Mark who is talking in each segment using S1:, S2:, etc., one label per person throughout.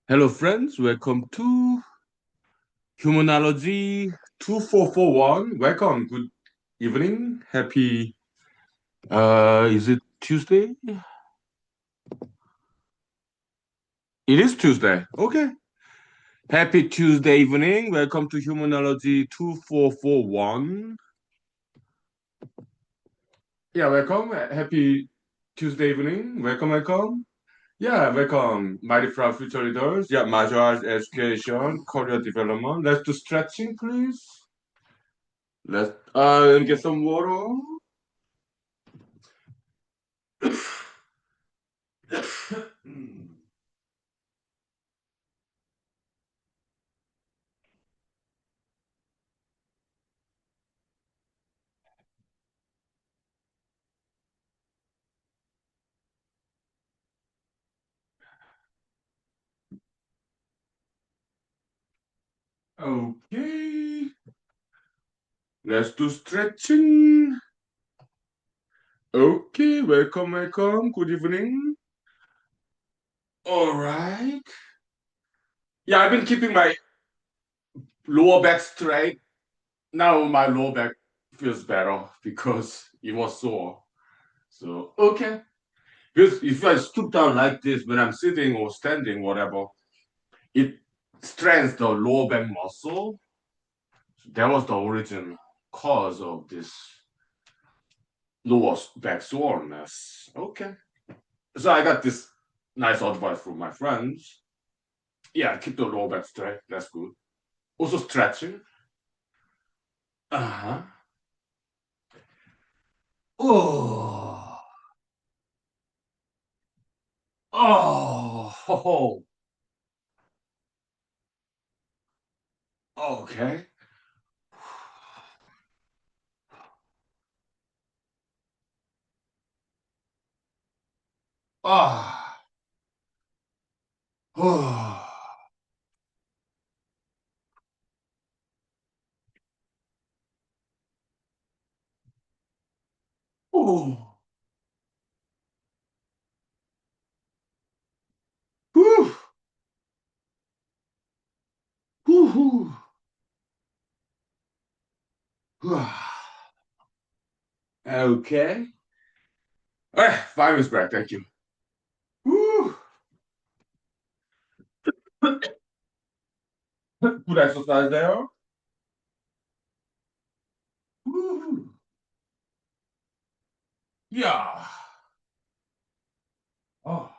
S1: Hello, friends. Welcome to Humanology 2441. Welcome. Good evening. Happy, is it Tuesday? It is Tuesday. Okay. Happy Tuesday evening. Welcome to Humanology 2441. Yeah, welcome. Happy Tuesday evening. Welcome. Yeah, welcome. Mighty proud future leaders. Yeah, martial arts education, career development. Let's do stretching, please. Let me get some water. Okay, let's do stretching. Okay, welcome. Good evening. All right. Yeah, I've been keeping my lower back straight. Now my lower back feels better because it was sore. So, okay. Because if I stoop down like this when I'm sitting or standing, whatever, it strengthens the lower back muscle. That was the origin cause of this lower back soreness. Okay. So I got this nice advice from my friends. Yeah, keep the lower back straight. That's good. Also stretching. Uh-huh. Oh. Oh. Okay. Ah. Oh. Oh. Whew. Whew. Whew. Okay. 5 minutes back. Thank you. Whew. Good exercise there. Whew. Yeah. Oh.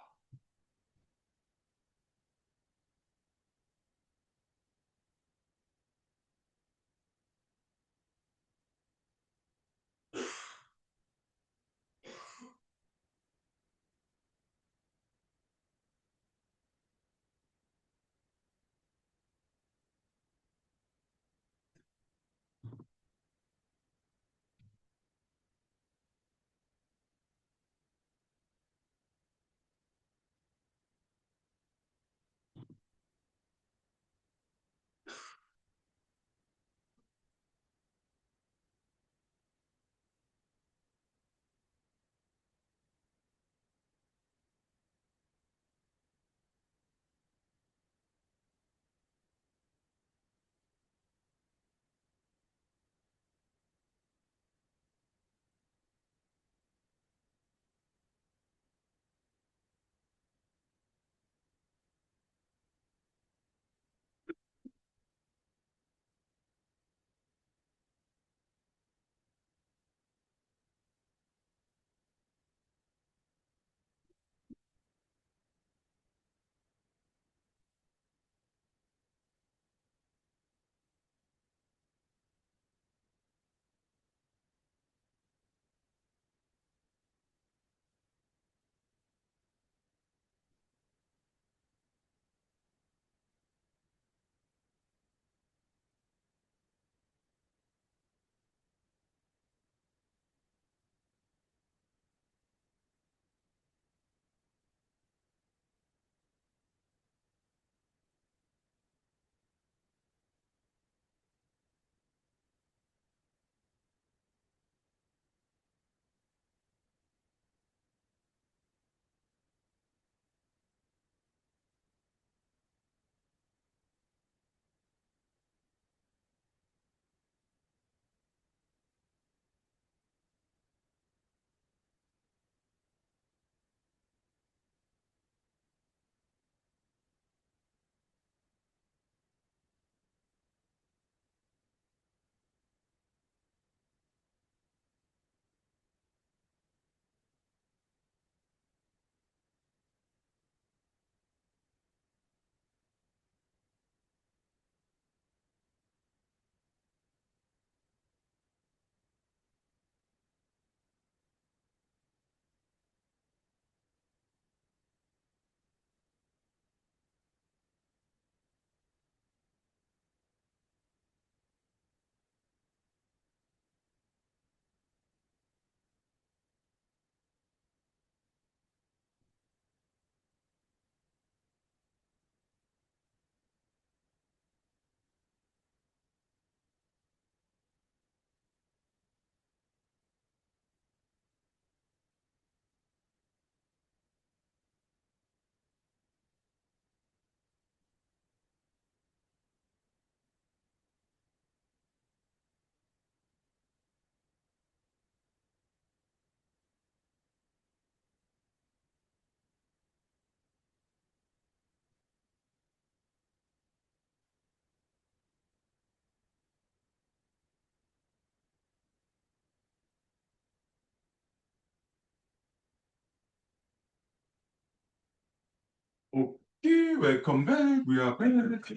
S1: Okay, welcome back. We are back.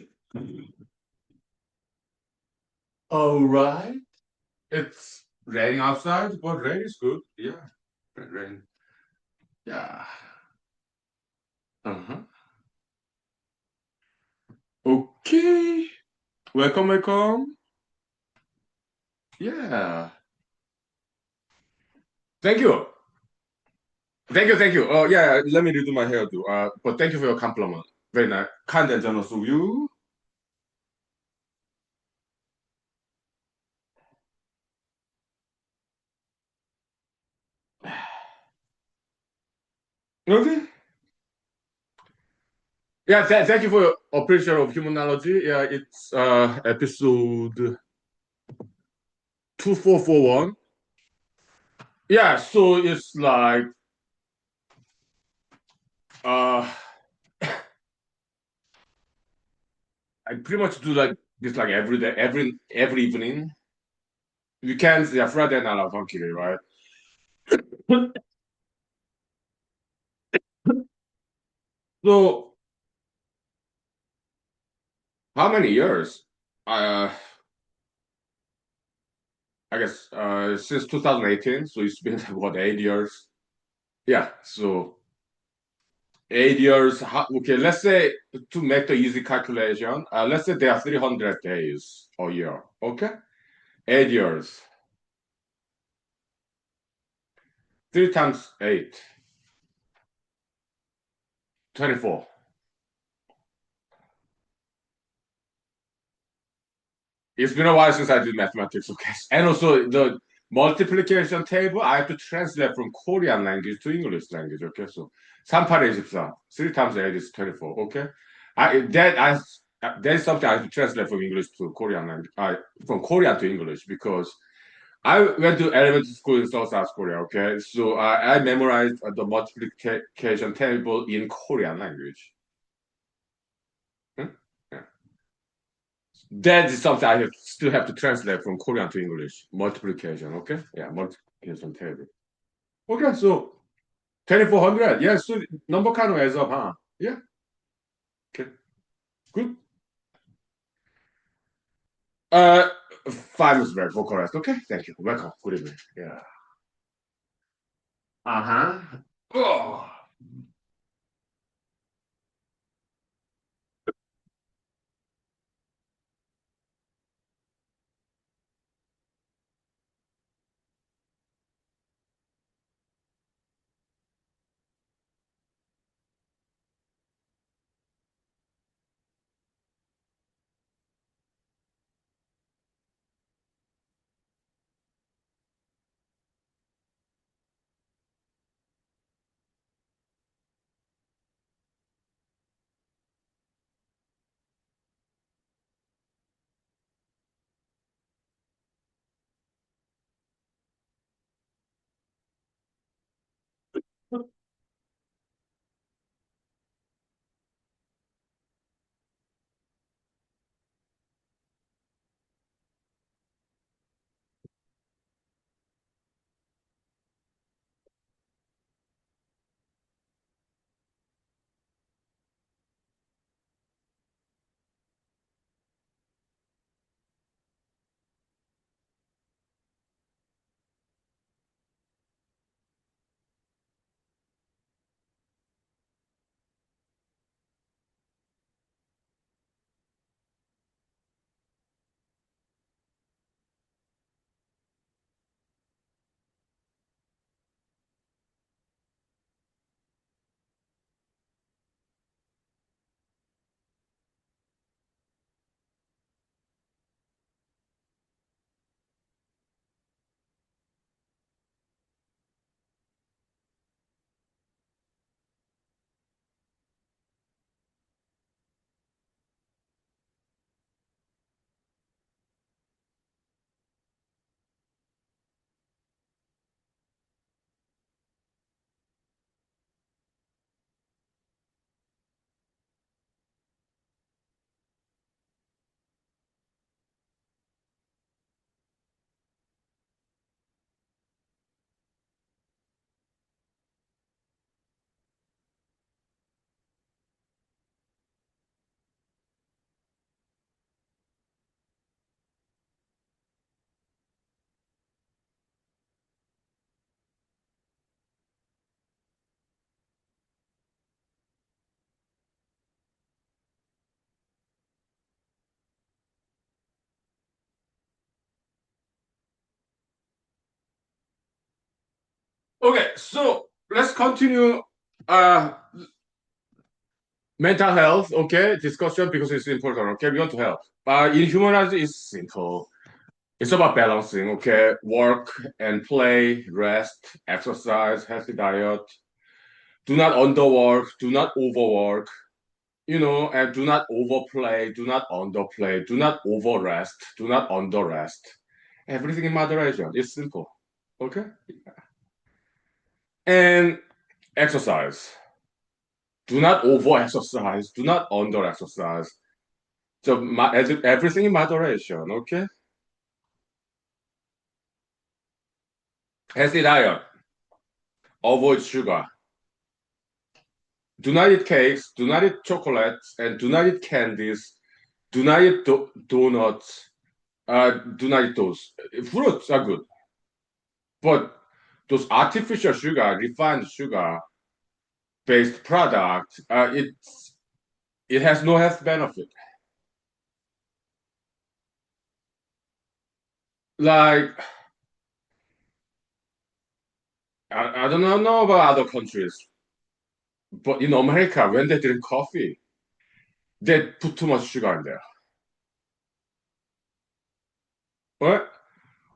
S1: All right. It's raining outside, but rain is good. Yeah, rain. Yeah. Uh-huh. Okay. Welcome, welcome. Yeah. Thank you. Thank you, thank you. Oh, yeah, let me redo my hair too. But thank you for your compliment. Very nice. Kind and generous of you. Okay. Yeah, thank you for your appreciation of humanology. Yeah, it's episode 2441. Yeah, so it's like uh I pretty much do like this like every day, every evening. Weekends, yeah, Friday night I'm funky, right? So how many years? Uh I guess since 2018, so it's been what 8 years. Yeah, so 8 years. Okay, let's say to make the easy calculation, let's say there are 300 days a year. Okay, 8 years, 3 times 8, 24. It's been a while since I did mathematics, okay? And also the multiplication table, I have to translate from Korean language to English language, okay? So 38, 24. 3 times 8 is 24, okay? That is something I have to translate from English to Korean language, from Korean to English because I went to elementary school in South Korea, okay? So I memorized the multiplication table in Korean language. Hmm? Yeah. That is something I still have to translate from Korean to English. Multiplication, okay? Yeah, multiplication table. Okay, so 2400. Yeah, so number kind of adds up, huh? Yeah, okay, good. Uh, 5 is very for correct. Okay, thank you. Welcome. Good evening. Yeah. Uh-huh. Oh. Okay, so let's continue uh mental health, okay, discussion because it's important, okay? We want to help. In humanology, it's simple. It's about balancing, okay? Work and play, rest, exercise, healthy diet. Do not underwork, do not overwork, and do not overplay, do not underplay, do not overrest, do not underrest. Everything in moderation. It's simple, okay? And exercise. Do not over exercise, do not under exercise. So everything in moderation, okay? Healthy diet. Avoid sugar. Do not eat cakes, do not eat chocolates, and do not eat candies. Do not eat donuts. Do not eat those. Fruits are good, but those artificial sugar, refined sugar based product, it has no health benefit. Like I don't know about other countries, but in America, when they drink coffee, they put too much sugar in there. Right?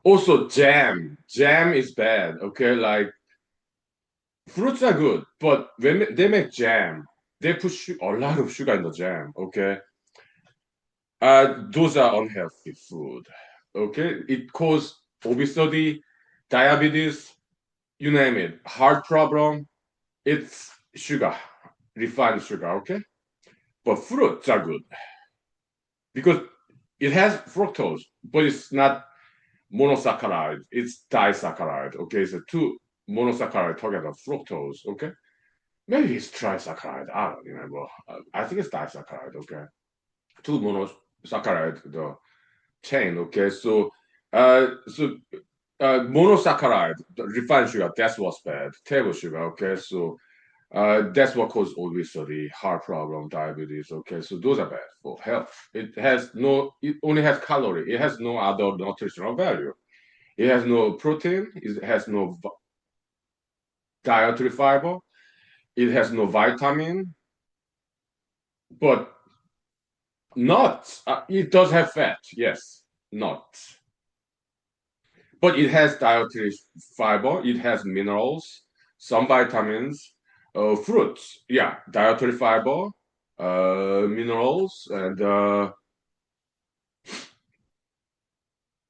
S1: Also, jam. Jam is bad. Okay, like fruits are good, but when they make jam, they put a lot of sugar in the jam. Okay, those are unhealthy food. Okay, it causes obesity, diabetes, you name it, heart problem. It's sugar, refined sugar. Okay, but fruits are good because it has fructose, but it's not monosaccharide. It's disaccharide. Okay, so two monosaccharide together, fructose. Okay, maybe it's trisaccharide. I don't remember. I think it's disaccharide. Okay, two monosaccharide the chain. Okay, so monosaccharide, the refined sugar, that's what's bad. Table sugar. Okay, so that's what causes obesity, heart problem, diabetes. Okay, so those are bad for health. It only has calorie. It has no other nutritional value. It has no protein. It has no dietary fiber. It has no vitamin. But nuts, it does have fat. Yes, nuts. But it has dietary fiber. It has minerals, some vitamins, fruits. Yeah, dietary fiber, minerals, and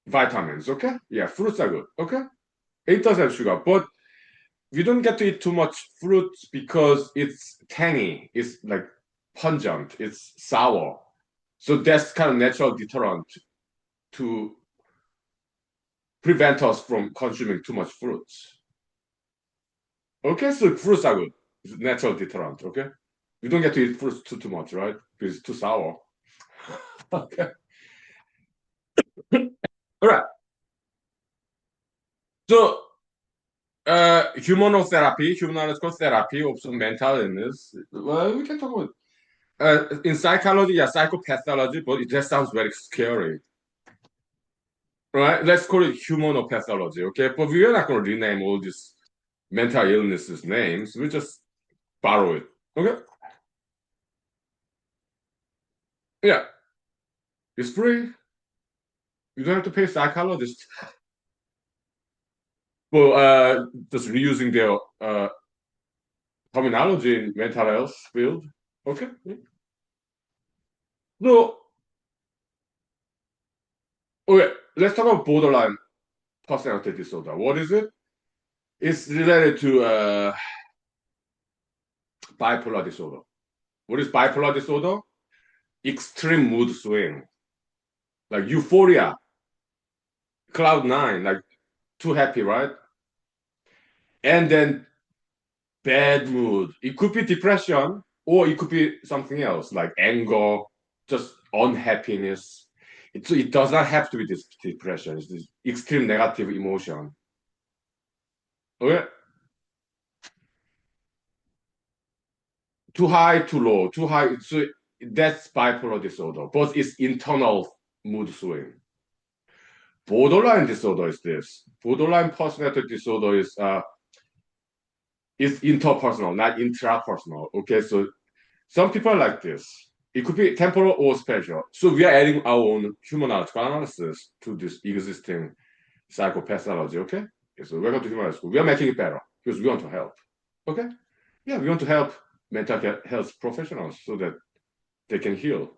S1: vitamins. Okay. Yeah, fruits are good. Okay. It does have sugar, but we don't get to eat too much fruits because it's tangy. It's like pungent. It's sour. So that's kind of natural deterrent to prevent us from consuming too much fruits. Okay, so fruits are good. It's natural deterrent. Okay, you don't get to eat fruits too much, right? Because it's too sour. Okay, all right. So, humanological therapy of some mental illness. Well, we can talk about in psychology, yeah, psychopathology, but that sounds very scary, right? Let's call it humanopathology, okay? But we are not going to rename all these mental illnesses names. We just borrow it, okay? Yeah, it's free. You don't have to pay psychologists for just reusing their terminology in mental health field. Okay. So, okay, let's talk about borderline personality disorder. What is it? It's related to bipolar disorder. What is bipolar disorder? Extreme mood swing, like euphoria, cloud nine, like too happy, right? And then bad mood. It could be depression or it could be something else like anger, just unhappiness. It does not have to be this depression. It's this extreme negative emotion. Okay? Too high, too low, too high. So that's bipolar disorder, but it's internal mood swing. Borderline disorder is this. Borderline personality disorder is It's interpersonal, not intrapersonal. Okay, so some people are like this. It could be temporal or spatial. So we are adding our own humanological analysis to this existing psychopathology. Okay, so welcome to human school. We are making it better because we want to help. Okay, yeah, we want to help mental health professionals so that they can heal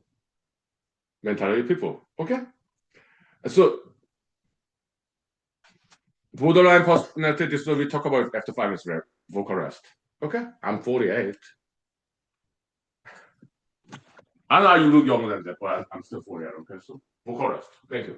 S1: mentally people. Okay, so borderline personality disorder we talk about after 5 minutes vocal rest. Okay, I'm 48. I know you look younger than that, but I'm still 48. Okay, so vocal rest. Thank you.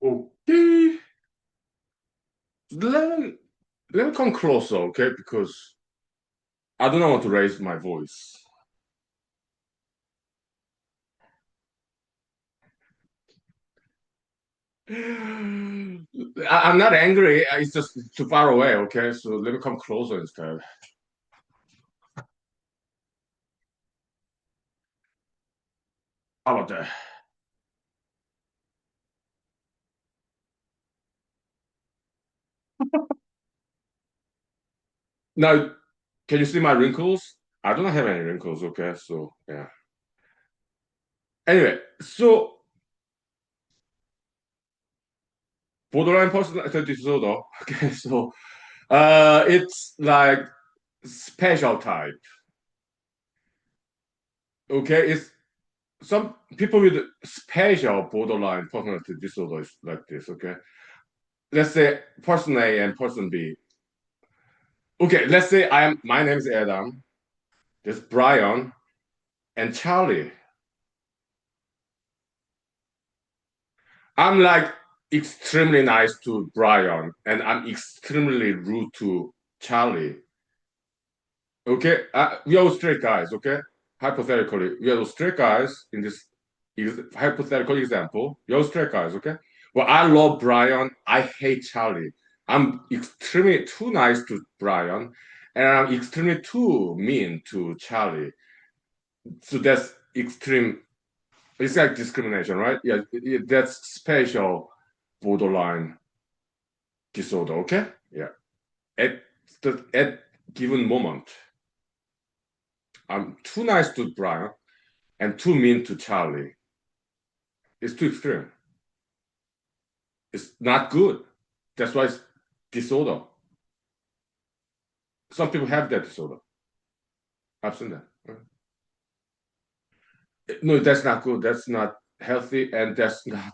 S1: Okay, let me let me come closer, okay? Because I do not want to raise my voice. I'm not angry. It's just too far away. Okay, so let me come closer instead. How about that? Now, can you see my wrinkles? I don't have any wrinkles. Okay, so yeah. Anyway, so borderline personality disorder. Okay, so it's like special type. Okay, it's some people with special borderline personality disorder is like this. Okay, let's say person A and person B. Okay, let's say my name is Adam. There's Brian and Charlie. I'm like extremely nice to Brian and I'm extremely rude to Charlie. Okay, we are straight guys. Okay, hypothetically, we are straight guys in this hypothetical example. We are straight guys. Okay, well, I love Brian. I hate Charlie. I'm extremely too nice to Brian, and I'm extremely too mean to Charlie. So that's extreme. It's like discrimination, right? Yeah, that's special borderline disorder. Okay, yeah. At at given moment, I'm too nice to Brian and too mean to Charlie. It's too extreme. It's not good. That's why it's disorder. Some people have that disorder. I've seen that. No, that's not good. That's not healthy, and that's not.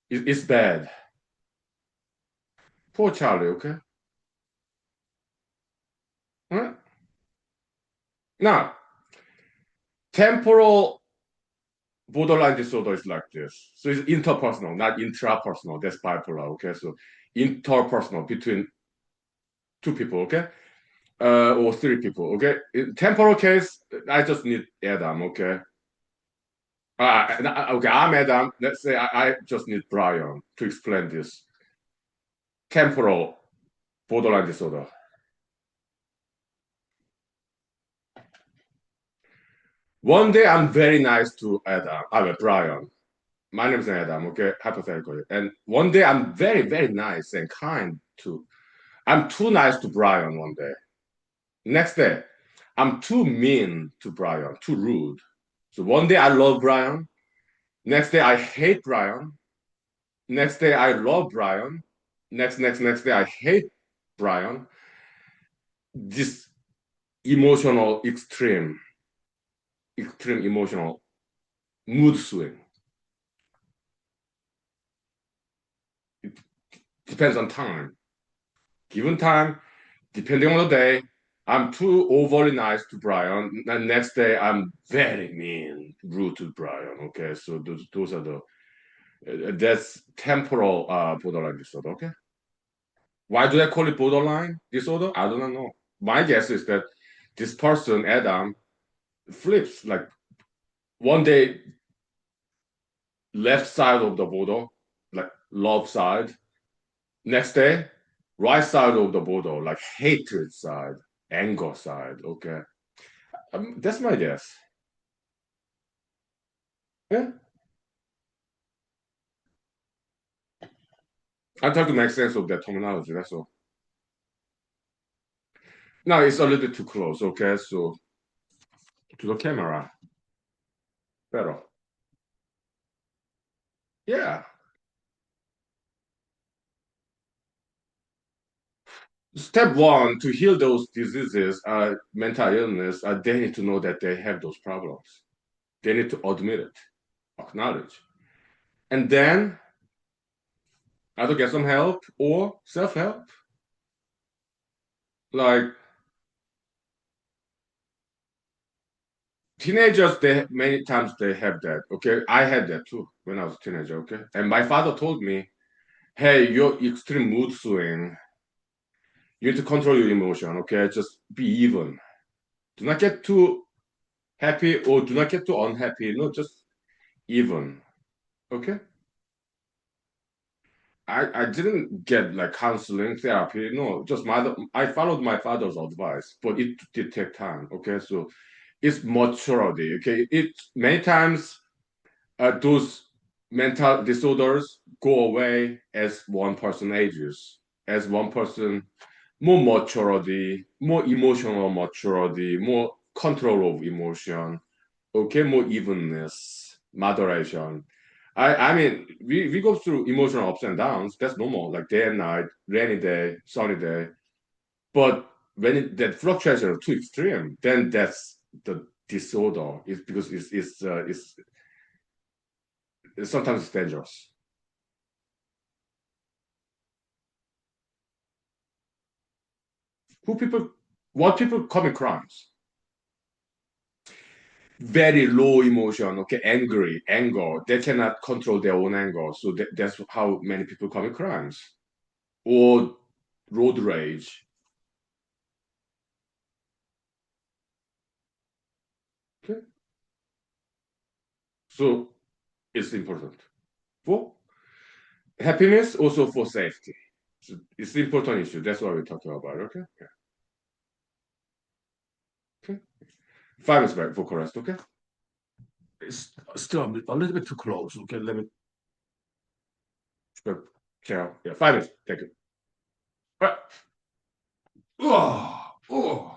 S1: It's bad. Poor Charlie. Okay. Huh? Now, temporal borderline disorder is like this. So it's interpersonal, not intrapersonal. That's bipolar. Okay. So interpersonal between two people. Okay. Or three people. Okay. In temporal case, I just need Adam. Okay. Okay, I'm Adam. Let's say I just need Brian to explain this temporal borderline disorder. One day I'm very nice to Adam. I mean Brian. My name is Adam. Okay, hypothetically. And one day I'm very very nice and kind to. I'm too nice to Brian one day. Next day, I'm too mean to Brian, too rude. So one day I love Brian. Next day I hate Brian. Next day I love Brian. Next day I hate Brian. This emotional extreme emotional mood swing. It depends on time. Given time, depending on the day, I'm too overly nice to Brian. The next day, I'm very mean, rude to Brian. Okay, so those are the that's temporal borderline disorder. Okay, why do I call it borderline disorder? I don't know. My guess is that this person, Adam, flips like one day left side of the border, like love side. Next day, right side of the border, like hatred side, anger side. Okay, that's my guess. Yeah, I try to make sense of that terminology. That's all. Now it's a little bit too close. Okay, so to the camera, better. Yeah. Step one to heal those diseases, mental illness, they need to know that they have those problems. They need to admit it, acknowledge, and then either get some help or self-help. Like teenagers, they many times they have that. Okay, I had that too when I was a teenager. Okay, and my father told me, "Hey, your extreme mood swing. You need to control your emotion. Okay, just be even. Do not get too happy or do not get too unhappy. No, just even. Okay." I didn't get like counseling therapy. No, just my I followed my father's advice, but it did take time. Okay, so it's maturity. Okay, it many times those mental disorders go away as one person ages, as one person more maturity, more emotional maturity, more control of emotion, okay, more evenness, moderation. I mean, we go through emotional ups and downs. That's normal, like day and night, rainy day, sunny day. But when that fluctuation is too extreme, then that's the disorder. It's because sometimes it's dangerous. Who people, what people commit crimes? Very low emotion, okay, angry, anger. They cannot control their own anger, so that's how many people commit crimes or road rage. Okay, so it's important for happiness, also for safety. So it's an important issue. That's what we're talking about. Okay, yeah. Okay. 5 minutes back for correct. Okay. It's still a little bit too close. Okay, let me check. Yeah, 5 minutes. Thank you. Right. Oh, oh.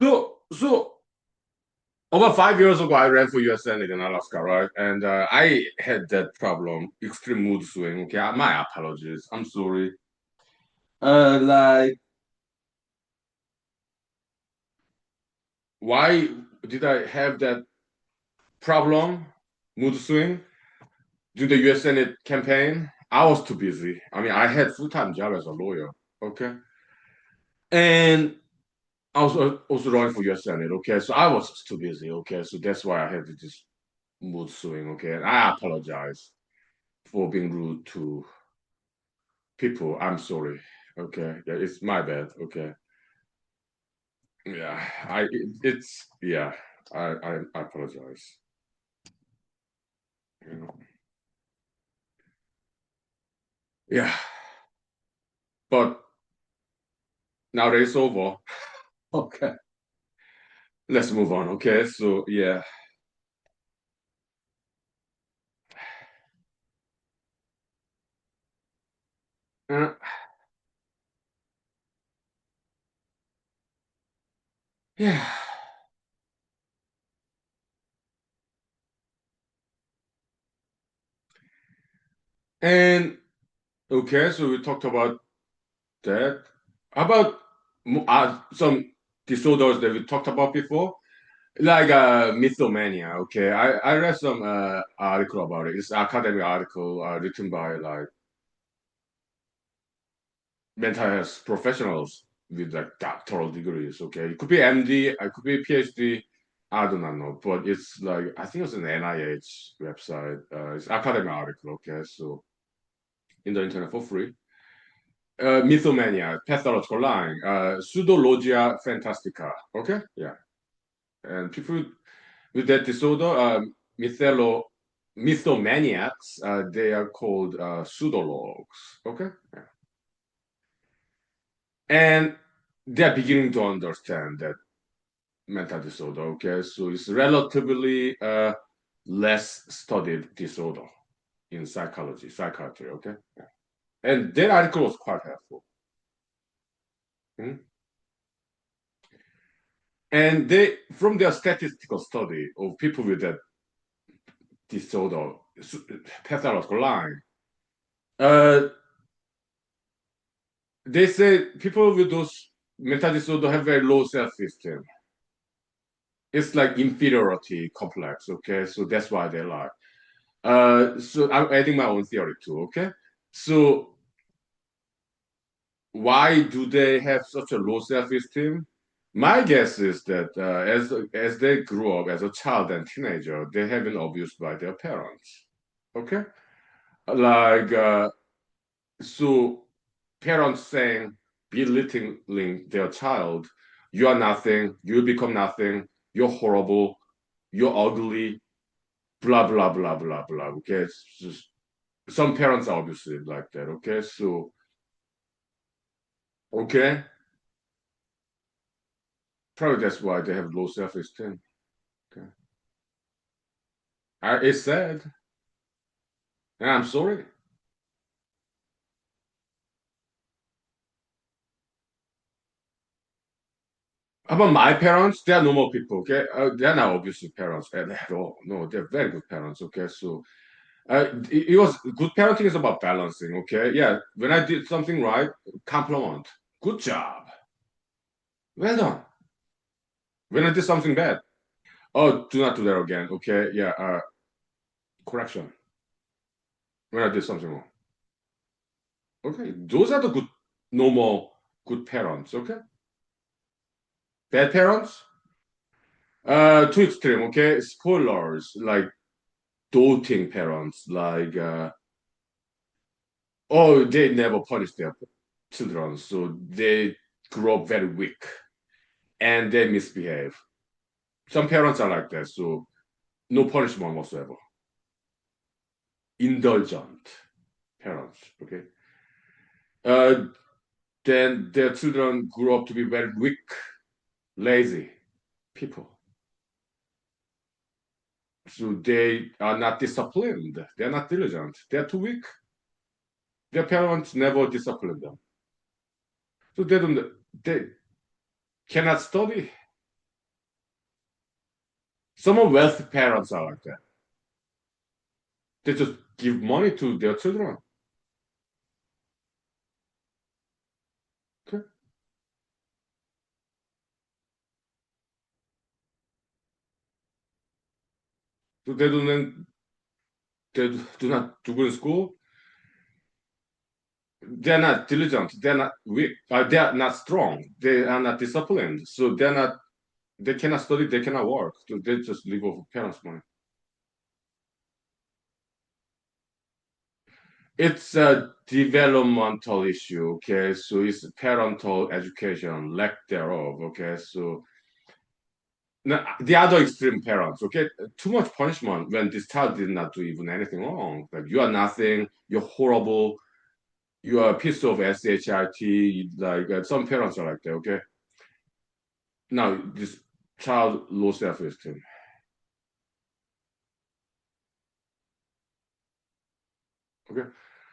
S1: So over 5 years ago, I ran for U.S. Senate in Alaska, right? And I had that problem, extreme mood swing. Okay, my apologies. I'm sorry. Like, why did I have that problem, mood swing, during the U.S. Senate campaign? I was too busy. I mean, I had full-time job as a lawyer. Okay, and I was also running for U.S. Senate. Okay, so I was too busy. Okay, so that's why I had this mood swing. Okay, and I apologize for being rude to people. I'm sorry. Okay, yeah, it's my bad. Okay, yeah, it's yeah. I apologize. You know, yeah, but now that it's over. Okay, let's move on. Okay, so yeah, uh, yeah, and okay, so we talked about that. How about some disorders that we talked about before? Like mythomania. Okay, I read some article about it. It's an academic article written by like mental health professionals with like doctoral degrees. Okay, it could be MD, it could be PhD. I do not know, but it's like I think it's an NIH website. It's academic article. Okay, so in the internet for free. Mythomania, pathological lying, pseudologia fantastica. Okay, yeah, and people with that disorder, mythelo mythomaniacs, they are called pseudologues. Okay, yeah. And they're beginning to understand that mental disorder. Okay, so it's relatively less studied disorder in psychology, psychiatry. Okay, yeah. And that article was quite helpful. Hmm? And they, from their statistical study of people with that disorder, pathological lying, uh, they say people with those mental disorder have very low self-esteem. It's like inferiority complex. Okay, so that's why they lie. So I'm adding my own theory too. Okay, so why do they have such a low self-esteem? My guess is that as they grow up as a child and teenager, they have been abused by their parents. Okay, like so parents saying belittling their child, you are nothing, you will become nothing, you're horrible, you're ugly, blah blah blah blah blah. Okay, some parents are obviously like that. Okay, so okay, probably that's why they have low self-esteem. Okay, it's sad, and I'm sorry. How about my parents? They are normal people. Okay, they're not obviously parents at all. No, they're very good parents. Okay, so it was good parenting is about balancing. Okay, yeah. When I did something right, compliment. Good job. Well done. When I did something bad, oh, do not do that again. Okay, yeah. Correction. When I did something wrong. Okay, those are the good, normal, good parents. Okay, bad parents. Too extreme. Okay, spoilers like doting parents. Like, oh, they never punish their children, so they grow up very weak and they misbehave. Some parents are like that, so no punishment whatsoever. Indulgent parents, okay? Uh, then their children grow up to be very weak, lazy people. So they are not disciplined. They're not diligent. They're too weak. Their parents never discipline them. So they cannot study. Some of wealthy parents are like that. They just give money to their children. Okay? So they do not do good in school. They're not diligent. They're not weak. They're not strong. They are not disciplined. So they're not. They cannot study. They cannot work. So they just live off parents' money. It's a developmental issue. Okay, so it's parental education, lack thereof. Okay, so now, the other extreme parents. Okay, too much punishment when this child did not do even anything wrong. Like you are nothing. You're horrible. You are a piece of shit. Like some parents are like that. Okay, now this child low self-esteem. Okay,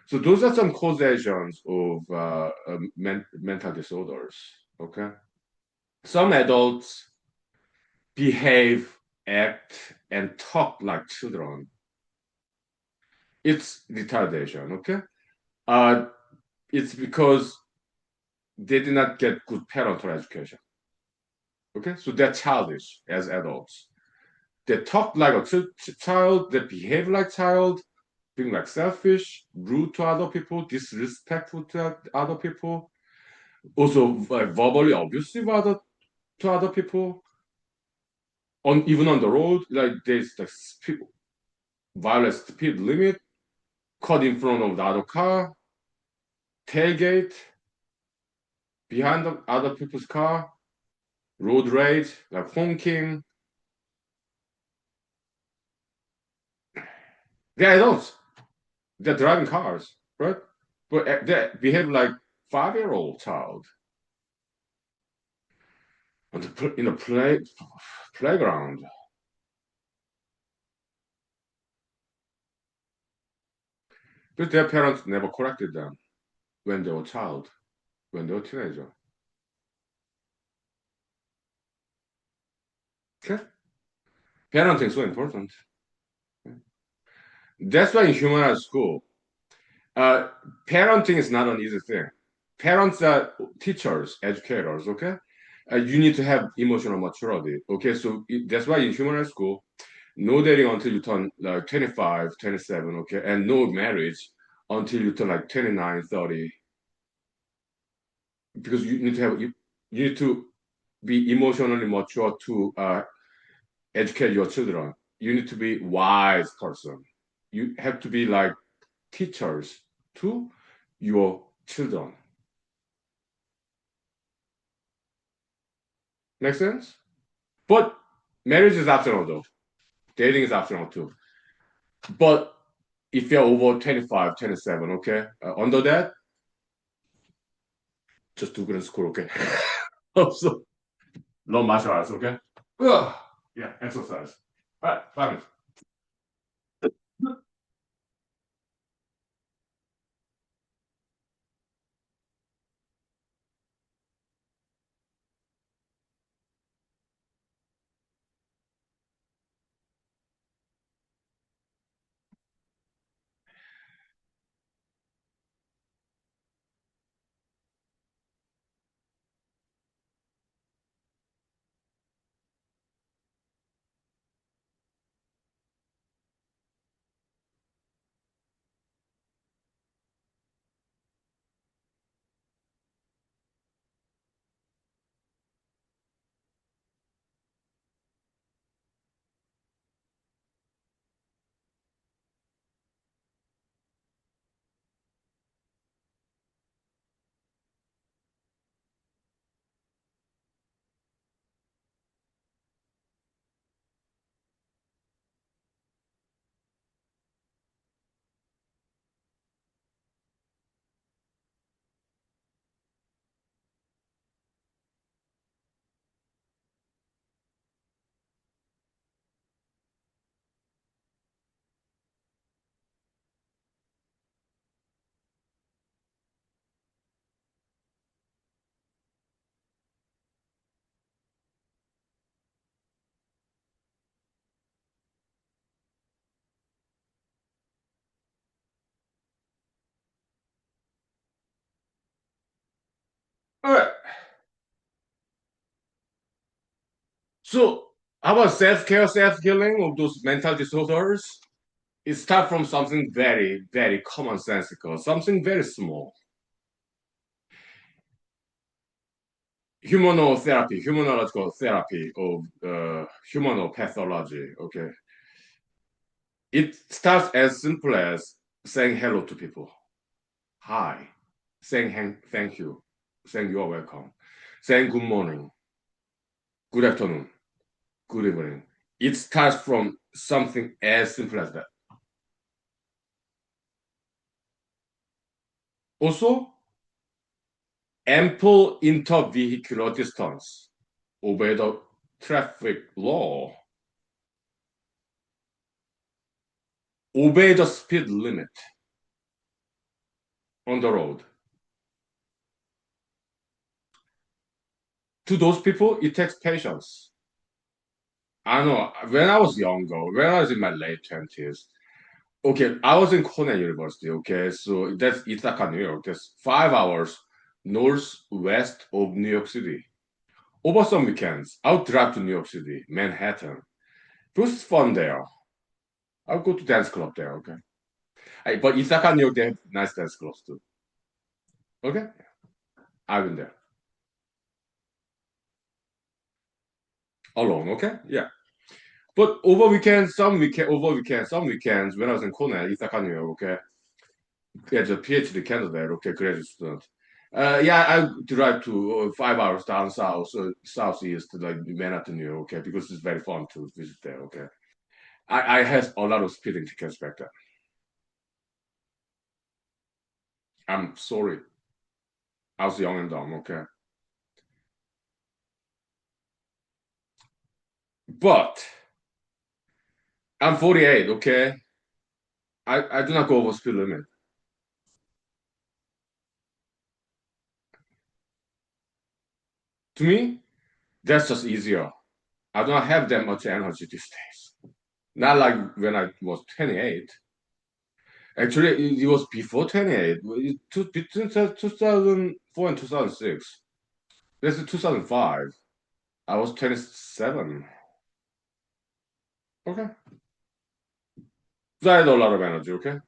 S1: so those are some causations of mental disorders. Okay, some adults behave, act, and talk like children. It's retardation. Okay, uh, it's because they did not get good parental education. Okay, so they're childish as adults. They talk like a child. They behave like child, being like selfish, rude to other people, disrespectful to other people, also like verbally abusive to other people. On even on the road, like there's like violate speed limit, cut in front of the other car, tailgate behind the other people's car, road rage, like honking. They're adults. They're driving cars, right? But they behave like 5-year-old child in a playground. But their parents never corrected them when they were child, when they were teenager. Okay? Parenting is so important. That's why in human school, uh, parenting is not an easy thing. Parents are teachers, educators, okay? You need to have emotional maturity, okay? So that's why in human school, no dating until you turn like 25, 27, okay? And no marriage until you turn like 29, 30, because you need to be emotionally mature to educate your children. You need to be wise person. You have to be like teachers to your children. Make sense? But marriage is optional though. Dating is optional too. But if you're over 25, 27, okay? Under that, just do good in school, okay? Also, learn martial arts, okay? Ugh. Yeah, exercise. All right, 5 minutes. All right. So, how about self-care, self-healing of those mental disorders? It starts from something very, very commonsensical, something very small. Humanotherapy, humanological therapy of humanopathology. Okay, it starts as simple as saying hello to people, hi, saying thank you, saying you are welcome, saying good morning, good afternoon, good evening. It starts from something as simple as that. Also, ample intervehicular distance, obey the traffic law, obey the speed limit on the road. To those people, it takes patience. I know when I was younger, when I was in my late 20s, okay, I was in Cornell University, okay, so that's Ithaca, New York. That's 5 hours northwest of New York City. Over some weekends, I would drive to New York City, Manhattan. It was fun there. I would go to dance club there, okay. But Ithaca, New York, they have nice dance clubs too. Okay, I've been there alone. Okay, yeah. But some weekends, when I was in Cornell, Ithaca, New York, okay, as a PhD candidate, okay, graduate student. Yeah, I drive to 5 hours down south, southeast, like Manhattan, New York, okay, because it's very fun to visit there, okay. I had a lot of speeding tickets back then. I'm sorry, I was young and dumb, okay. But I'm 48, okay. I do not go over speed limit. To me, that's just easier. I don't have that much energy these days. Not like when I was 28. Actually, it was before 28. Between 2004 and 2006. This is 2005. I was 27. Okay. So I had a lot of energy, okay?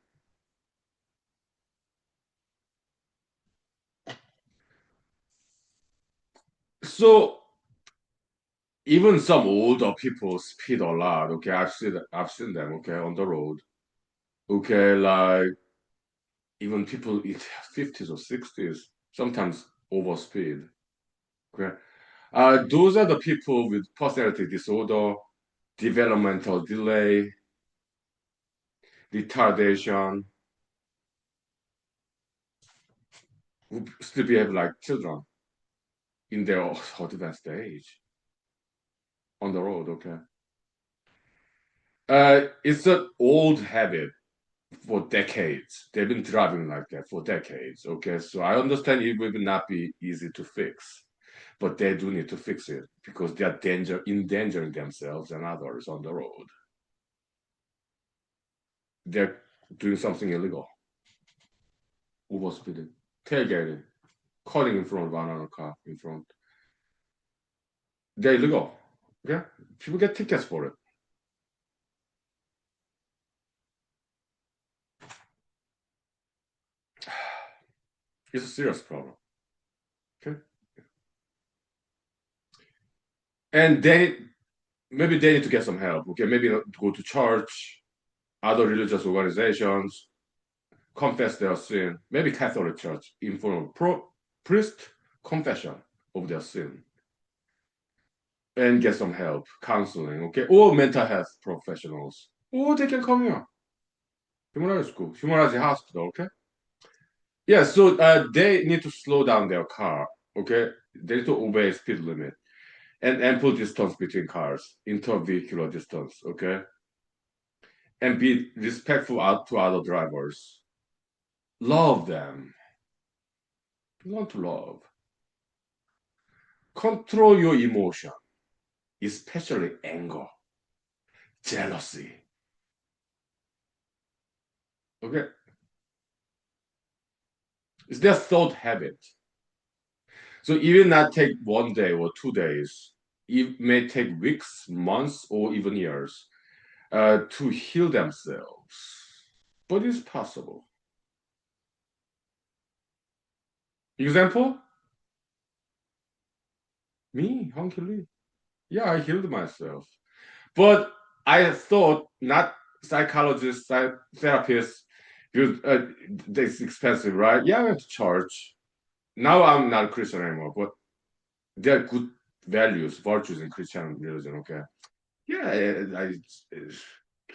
S1: So even some older people speed a lot, okay? I've seen them, okay, on the road. Okay, like even people in their 50s or 60s, sometimes overspeed. Okay. Those are the people with personality disorder, developmental delay, retardation, who still behave like children in their advanced age on the road. Okay. It's an old habit for decades. They've been driving like that for decades. Okay. So I understand it will not be easy to fix, but they do need to fix it because they are endangering themselves and others on the road. They're doing something illegal, overspeeding, tailgating, cutting in front of another car in front. They're illegal. Okay. People get tickets for it. It's a serious problem. Okay. And maybe they need to get some help. Okay. Maybe go to church, other religious organizations, confess their sin. Maybe Catholic Church in front of priest confession of their sin and get some help, counseling. Okay. Or mental health professionals. Or they can come here. Humanity school, humanity hospital. Okay. Yeah. So they need to slow down their car. Okay. They need to obey speed limit and ample distance between cars, intervehicular distance, okay? And be respectful out to other drivers. Love them. Learn to love. Control your emotion, especially anger, jealousy. Okay? It's their thought habit. So it will not take 1 day or 2 days. It may take weeks, months, or even years to heal themselves. But it's possible. Example, me, Hunky Lee. Yeah, I healed myself. But I thought not psychologists, therapists, because it's expensive, right? Yeah, I went to church. Now I'm not a Christian anymore, but there are good values, virtues in Christian religion. Okay, yeah,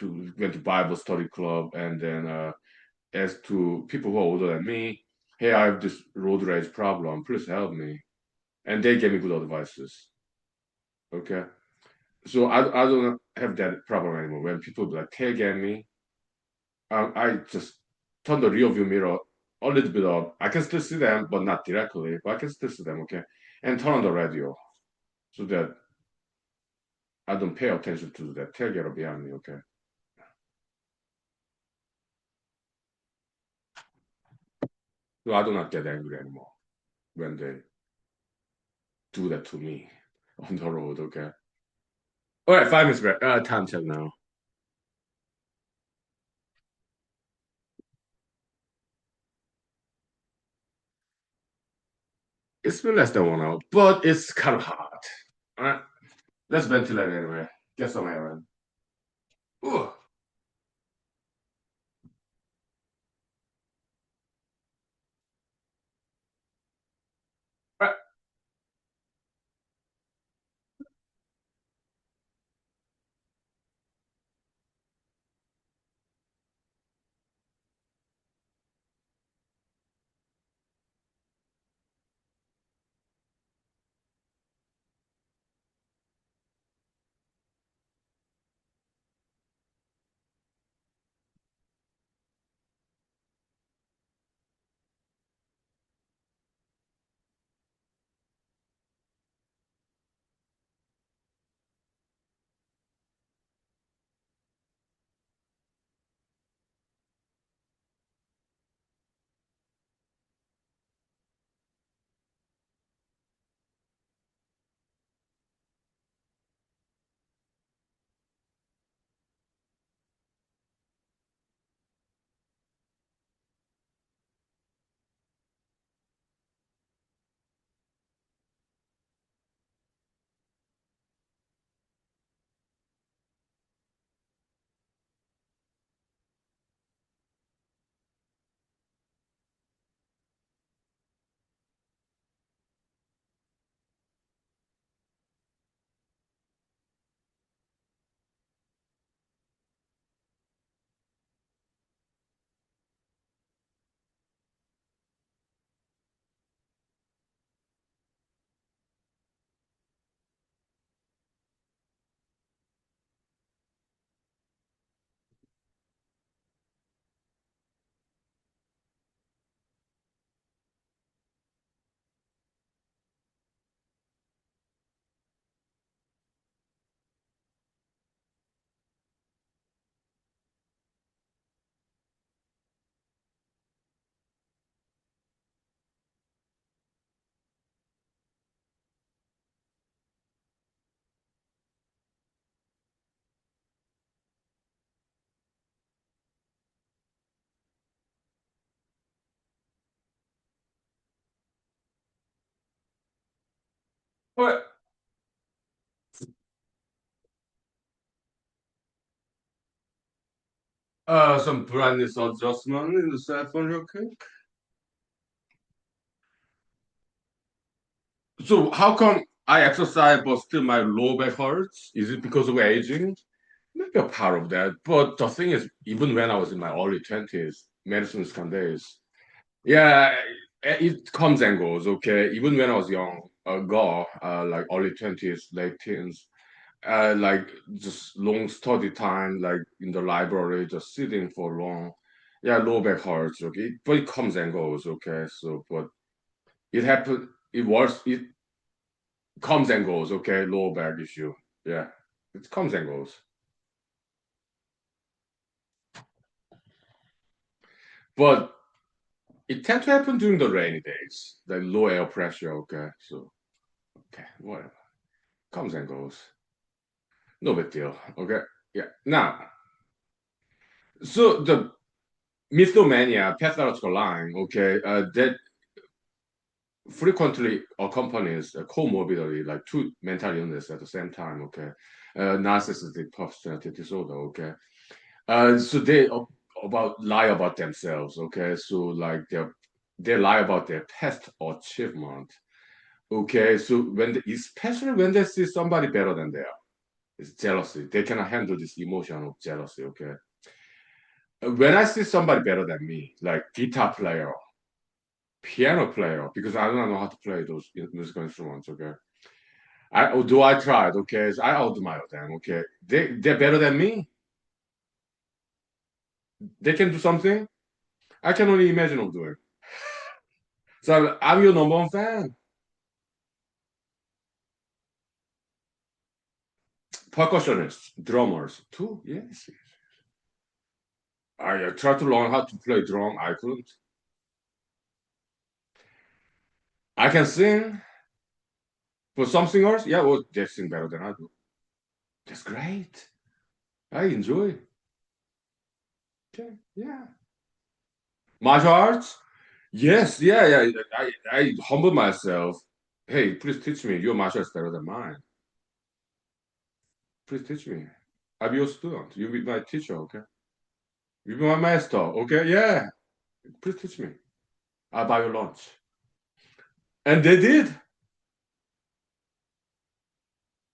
S1: went to Bible study club, and then asked to people who are older than me, "Hey, I have this road rage problem. Please help me," and they gave me good advices. Okay, so I don't have that problem anymore. When people like tag at me, I just turn the rear view mirror a little bit up. I can still see them, but not directly. But I can still see them. Okay, and turn on the radio so that I don't pay attention to that tailgater behind me. Okay, so I do not get angry anymore when they do that to me on the road. Okay. All right, 5 minutes back. Time check now. It's been less than 1 hour, but it's kind of hot. All right, let's ventilate anyway. Get some air in. Ooh. All right. All right. Some brightness adjustment in the cell phone real quick. So how come I exercise but still my low back hurts? Is it because of aging? Maybe a part of that. But the thing is, even when I was in my early 20s, medicine can days. Yeah, it comes and goes, okay? Even when I was young, a girl, like early 20s, late teens, like just long study time, like in the library, just sitting for long. Yeah, low back hurts, okay? But it comes and goes, okay? So, but it happened, it comes and goes, okay? Low back issue. Yeah, it comes and goes. But It tend to happen during the rainy days, the low air pressure. Okay, so okay, whatever comes and goes, no big deal. Okay, yeah. Now, so the mythomania, pathological lying. Okay, that frequently accompanies a comorbidity, like two mental illness at the same time. Okay, narcissistic personality disorder. Okay, so they about lie about themselves. Okay, so like they lie about their past achievement. Okay, so especially when they see somebody better than they are, it's jealousy. They cannot handle this emotion of jealousy. Okay, when I see somebody better than me, like guitar player, piano player, because I don't know how to play those musical instruments. Okay, although I tried. Okay, so I admire them. Okay, they're better than me. They can do something I can only imagine of doing. So I'm your number one fan. Percussionists, drummers, too. Yes. I tried to learn how to play drum. I couldn't. I can sing. For some singers, yeah, well, they sing better than I do. That's great. I enjoy. Okay, yeah. Martial arts? Yes, yeah. I humble myself. Hey, please teach me. Your martial arts better than mine. Please teach me. I'll be your student. You'll be my teacher, okay? You'll be my master, okay? Yeah. Please teach me. I'll buy you lunch. And they did.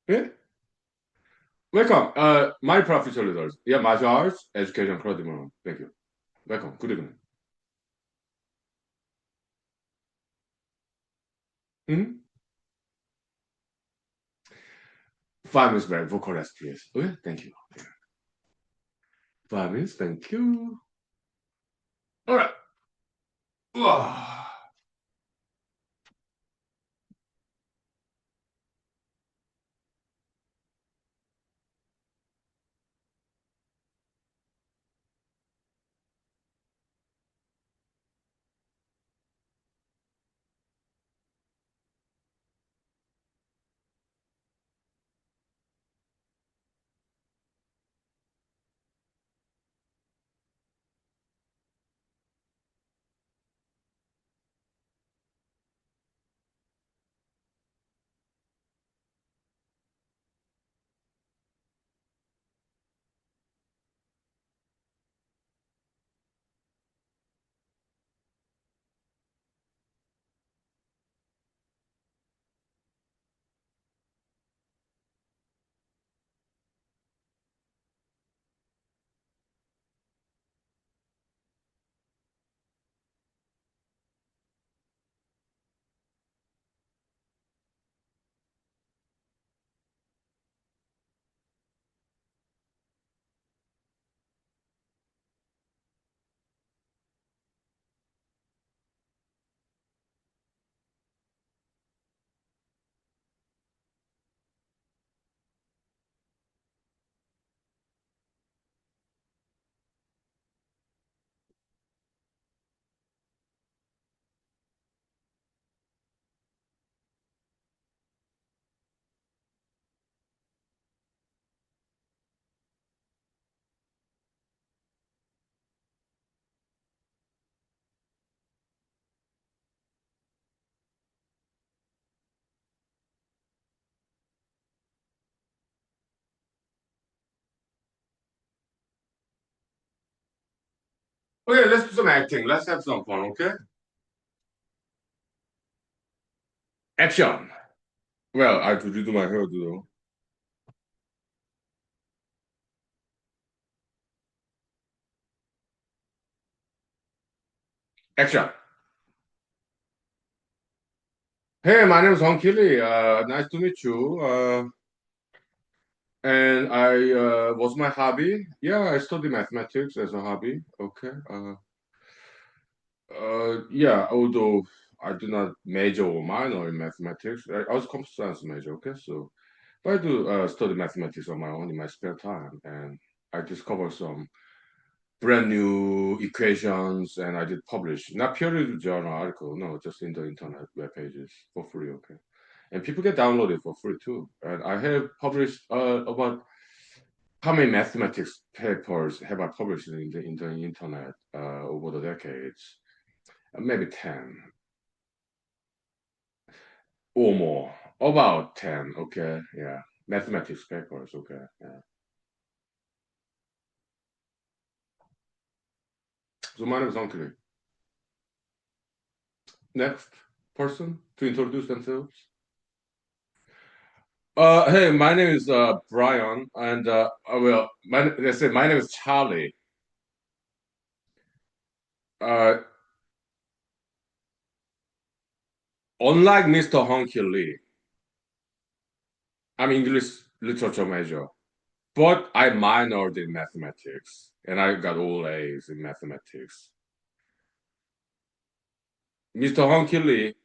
S1: Yeah. Welcome. My professor leaders. Yeah, martial arts, education, curriculum. Thank you. Welcome. Good evening. Hmm? 5 minutes break. Vocal rest, please. Okay, thank you. 5 minutes, thank you. All right. Wow. Okay, let's do some acting. Let's have some fun, okay? Action. Well, I could redo my hair, though. Action. Hey, my name is Hong Kili. Nice to meet you. And what's my hobby? Yeah, I study mathematics as a hobby. Okay. Yeah, although I do not major or minor in mathematics, I was computer science major. Okay, so but I do study mathematics on my own in my spare time, and I discover some brand new equations, and I did publish, not peer-reviewed journal article, no, just in the internet web pages for free, okay. And people get downloaded for free too. And I have published about how many mathematics papers have I published in the internet over the decades? Maybe 10 or more. About 10, okay, yeah. Mathematics papers, okay, yeah. So my name is Uncle. Next person to introduce themselves. Hey, my name is Brian, and they say my name is Charlie. Uh, Unlike Mr. Honky Lee, I'm English literature major, but I minored in mathematics, and I got all A's in mathematics. Mr. Honky Lee,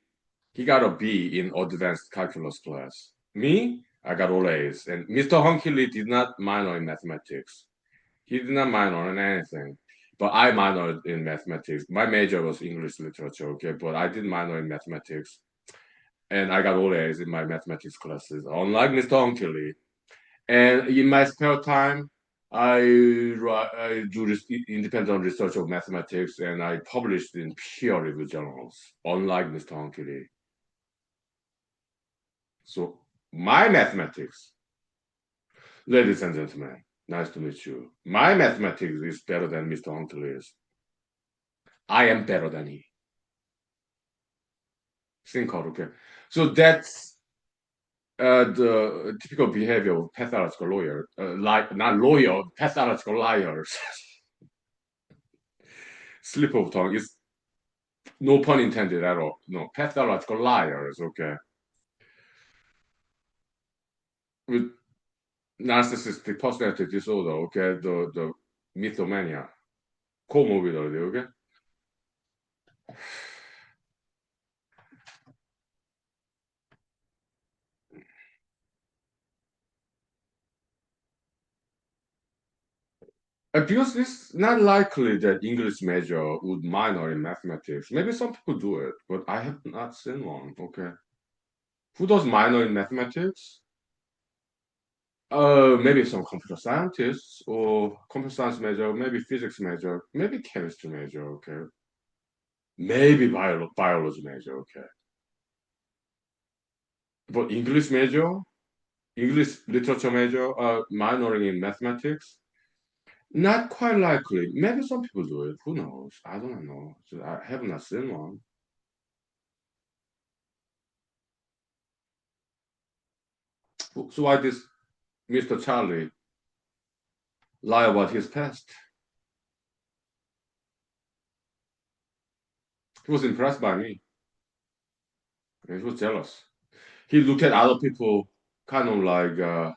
S1: he got a B in advanced calculus class. Me, I got all A's, and Mr. Honky Lee did not minor in mathematics. He did not minor in anything. But I minored in mathematics. My major was English literature, okay, but I did minor in mathematics. And I got all A's in my mathematics classes, unlike Mr. Onkili. And in my spare time, I do independent research of mathematics, and I published in peer-reviewed journals, unlike Mr. Onkili. So my mathematics, ladies and gentlemen, nice to meet you. My mathematics is better than Mr. Onkili's. I am better than he. Thinker, okay. So that's the typical behavior of pathological lawyer, like not lawyer, pathological liars. Slip of tongue is no pun intended at all. No, pathological liars. Okay, with narcissistic personality disorder. Okay, the mythomania, comorbidity. Okay. Because it's not likely that English major would minor in mathematics. Maybe some people do it, but I have not seen one. Okay. Who does minor in mathematics? Maybe some computer scientists or computer science major, maybe physics major, maybe chemistry major, okay. Maybe biology major, okay. But English major, English literature major, minoring in mathematics, not quite likely. Maybe some people do it. Who knows? I don't know. So I have not seen one. So why this Mr. Charlie lie about his past? He was impressed by me. And he was jealous. He looked at other people kind of like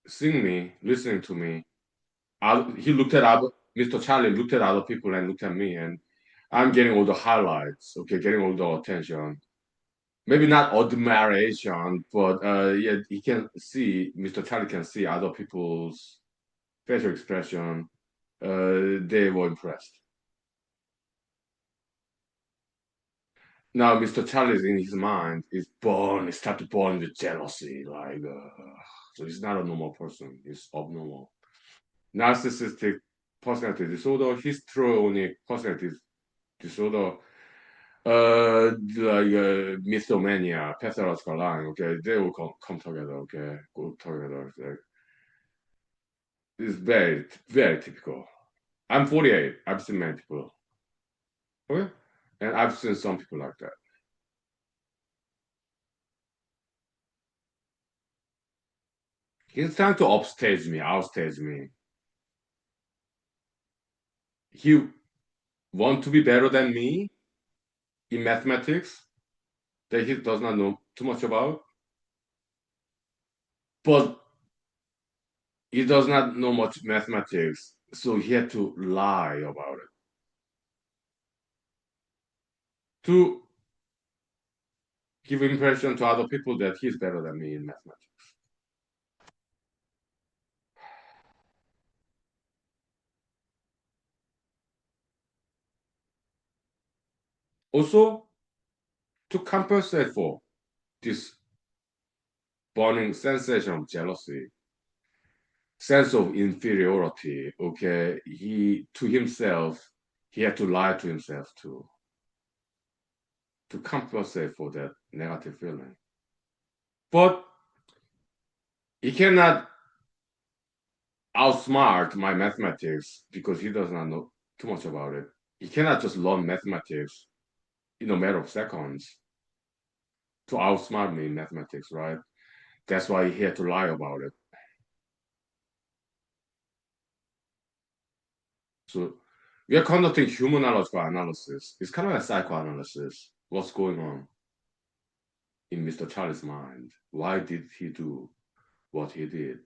S1: seeing me, listening to me. He looked at other, Mr. Charlie looked at other people and looked at me, and I'm getting all the highlights, okay, getting all the attention. Maybe not admiration, but yeah, he can see, Mr. Charlie can see other people's facial expression. They were impressed. Now, Mr. Charlie in his mind is born, he started born with jealousy, like, so he's not a normal person, he's abnormal. Narcissistic personality disorder, histrionic personality disorder, like mythomania, pathological lying, okay, they will come together, okay, go together. Like, it's very, very typical. I'm 48. I've seen many people, okay, and I've seen some people like that. He's trying to upstage me, outstage me. He want to be better than me in mathematics that he does not know too much about, but he does not know much mathematics, so he had to lie about it to give impression to other people that he's better than me in mathematics. Also, to compensate for this burning sensation of jealousy, sense of inferiority, okay, he to himself, he had to lie to himself to compensate for that negative feeling. But he cannot outsmart my mathematics because he does not know too much about it. He cannot just learn mathematics in a matter of seconds to outsmart me in mathematics, right? That's why he had to lie about it. So we are conducting humanological analysis. It's kind of like psychoanalysis. What's going on in Mr. Charlie's mind? Why did he do what he did?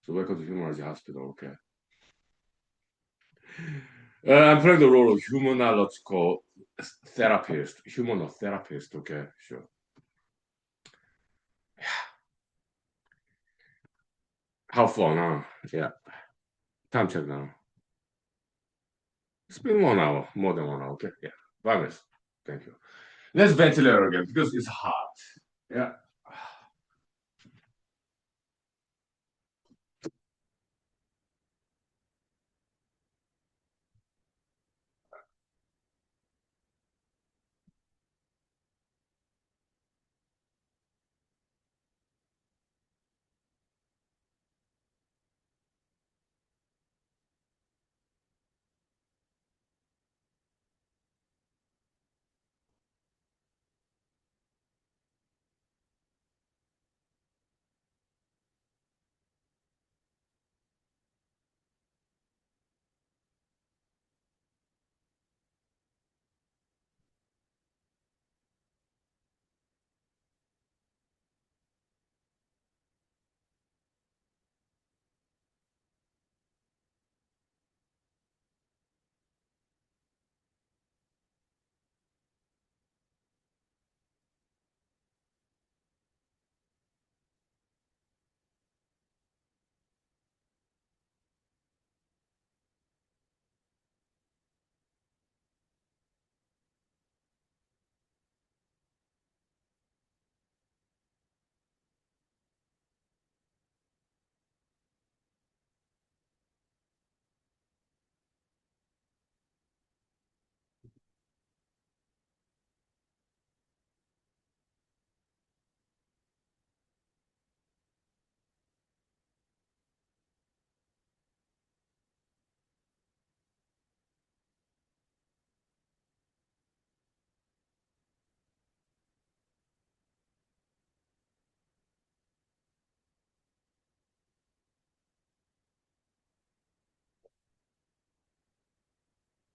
S1: So welcome to Humanology Hospital, okay? I'm playing the role of humanological therapist, humanotherapist, okay, sure. How far now? Yeah, time check now. It's been 1 hour, more than 1 hour, okay? Yeah, 5 minutes. Thank you. Let's ventilate again because it's hot. Yeah.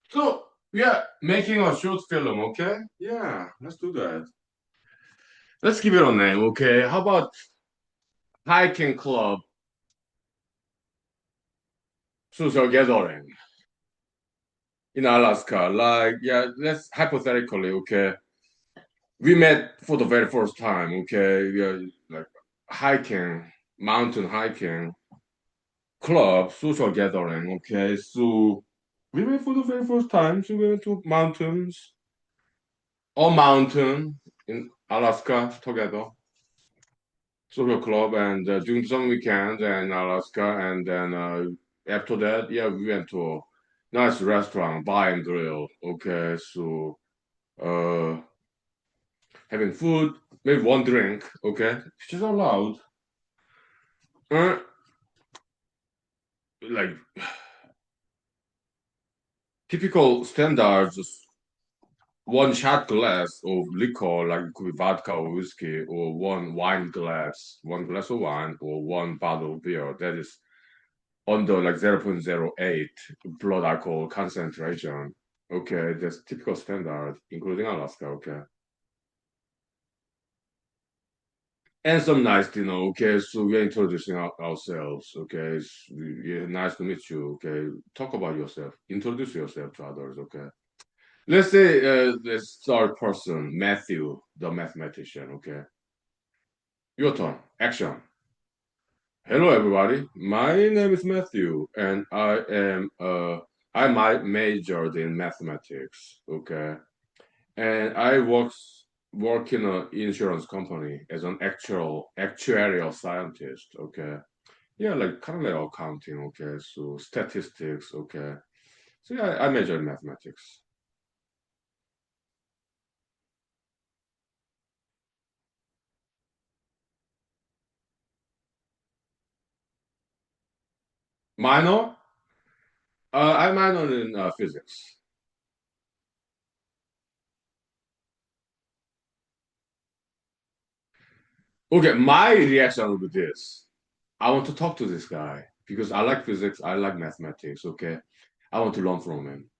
S1: So, yeah, making a short film, okay? Yeah, let's do that. Let's give it a name, okay? How about hiking club social gathering in Alaska? Like, yeah, let's hypothetically, okay? We met for the very first time, okay? We are like hiking, mountain hiking club social gathering, okay? So we met for the very first time. So we went to mountains, a mountain in Alaska together. Social club and doing some weekends in Alaska, and then after that, yeah, we went to a nice restaurant, bar and grill. Okay, so uh, having food, maybe one drink. Okay, which is allowed. Uh, like typical standards, just one shot glass of liquor, like it could be vodka or whiskey, or one glass of wine, or one bottle of beer. That is under like 0.08 blood alcohol concentration. Okay, that's typical standard, including Alaska. Okay. And some nice dinner. Okay, so we're introducing ourselves. Okay, yeah, nice to meet you. Okay, talk about yourself. Introduce yourself to others. Okay. Let's say the third person, Matthew, the mathematician. Okay, your turn. Action. Hello, everybody. My name is Matthew, and I might majored in mathematics. Okay, and work in an insurance company as an actuarial scientist. Okay, yeah, like kind of like accounting. Okay, so statistics. Okay, so yeah, I major in mathematics. Minor, I minor in physics. Okay, my reaction would be this: I want to talk to this guy because I like physics, I like mathematics. Okay, I want to learn from him.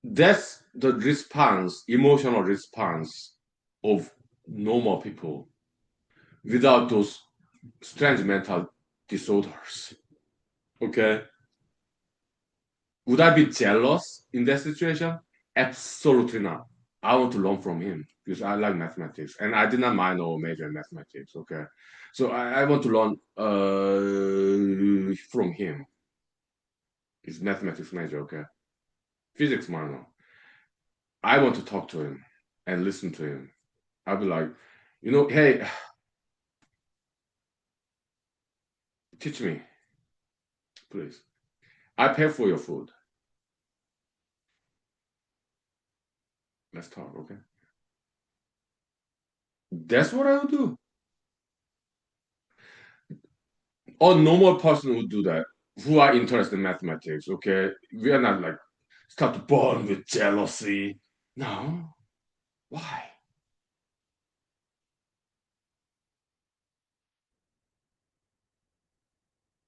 S1: That's the response, emotional response of normal people without those strange mental disorders. Okay. Would I be jealous in that situation? Absolutely not. I want to learn from him because I like mathematics and I did not mind or major in mathematics. Okay. So I want to learn from him. He's mathematics major. Okay. Physics minor. I want to talk to him and listen to him. I'll be like, hey, teach me, please. I pay for your food. Let's talk, okay? That's what I would do. A normal person would do that who are interested in mathematics, okay? We are not like start to burn with jealousy. No. Why?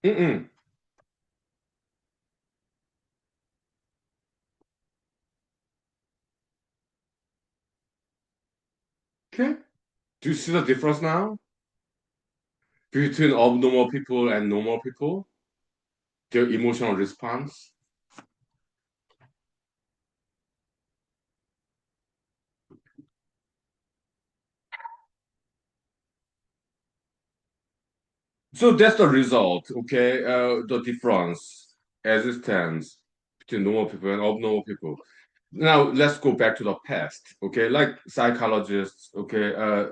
S1: Mm-mm. Okay. Do you see the difference now between abnormal people and normal people? Their emotional response? So that's the result, okay? The difference as it stands between normal people and abnormal people. Now let's go back to the past, okay? Like psychologists, okay,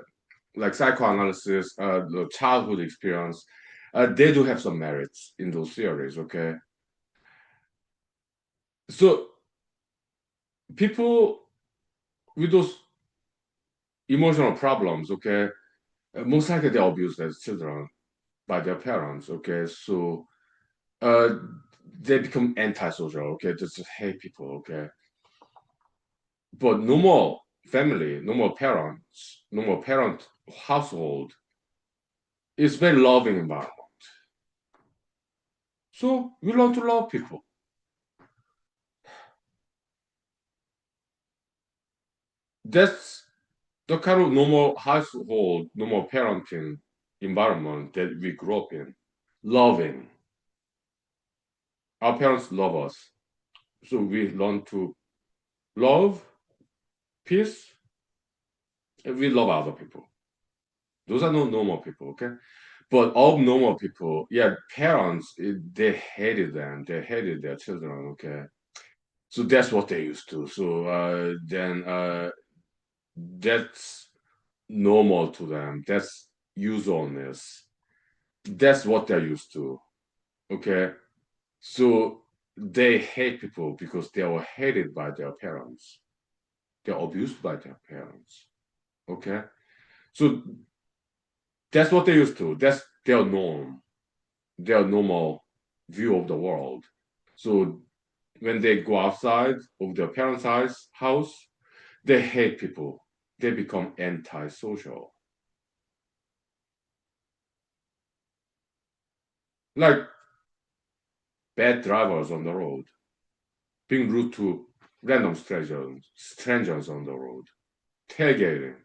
S1: like psychoanalysis, the childhood experience, they do have some merits in those theories, okay? So people with those emotional problems, okay, most likely they're abused as children by their parents, okay? So uh, they become antisocial, okay? Just hate people, okay? But normal family, normal parent household is very loving environment. So you learn to love people. That's the kind of normal household, normal parenting environment that we grew up in. Loving. Our parents love us. So we learn to love, peace, and we love other people. Those are not normal people, okay? But all normal people, yeah, parents, they hated them. They hated their children, okay? So that's what they used to. So then that's normal to them. That's usualness. That's what they're used to. Okay. So they hate people because they were hated by their parents. They're abused by their parents. Okay. So that's what they used to. That's their norm, their normal view of the world. So when they go outside of their house, they hate people. They become antisocial. Like bad drivers on the road, being rude to random strangers on the road, tailgating,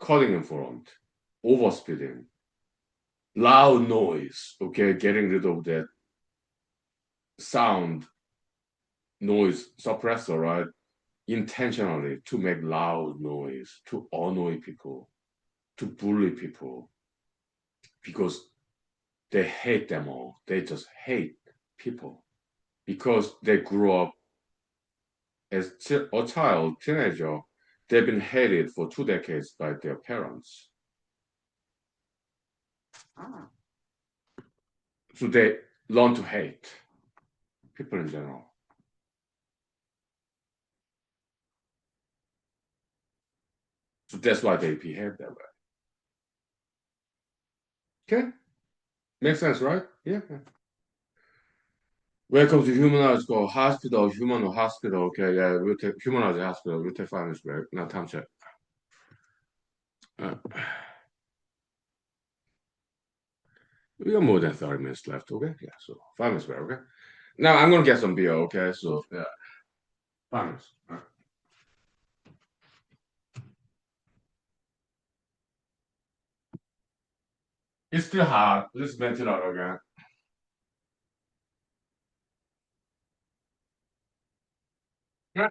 S1: cutting in front, overspeeding, loud noise, okay, getting rid of that sound noise suppressor, right? Intentionally to make loud noise, to annoy people, to bully people, because they hate them all. They just hate people because they grew up as a child, teenager, they've been hated for 2 decades by their parents. So they learn to hate people in general. So that's why they behave that way. Okay, makes sense, right? Yeah. Welcome to humanology hospital, human hospital. Okay, yeah, we'll take humanology hospital. We'll take 5 minutes break. Now time check. Uh, we got more than 30 minutes left. Okay, yeah, so 5 minutes break. Okay. Now I'm gonna get some beer. Okay, so yeah, 5 minutes. It's still hot. Let's vent it out again. Yeah.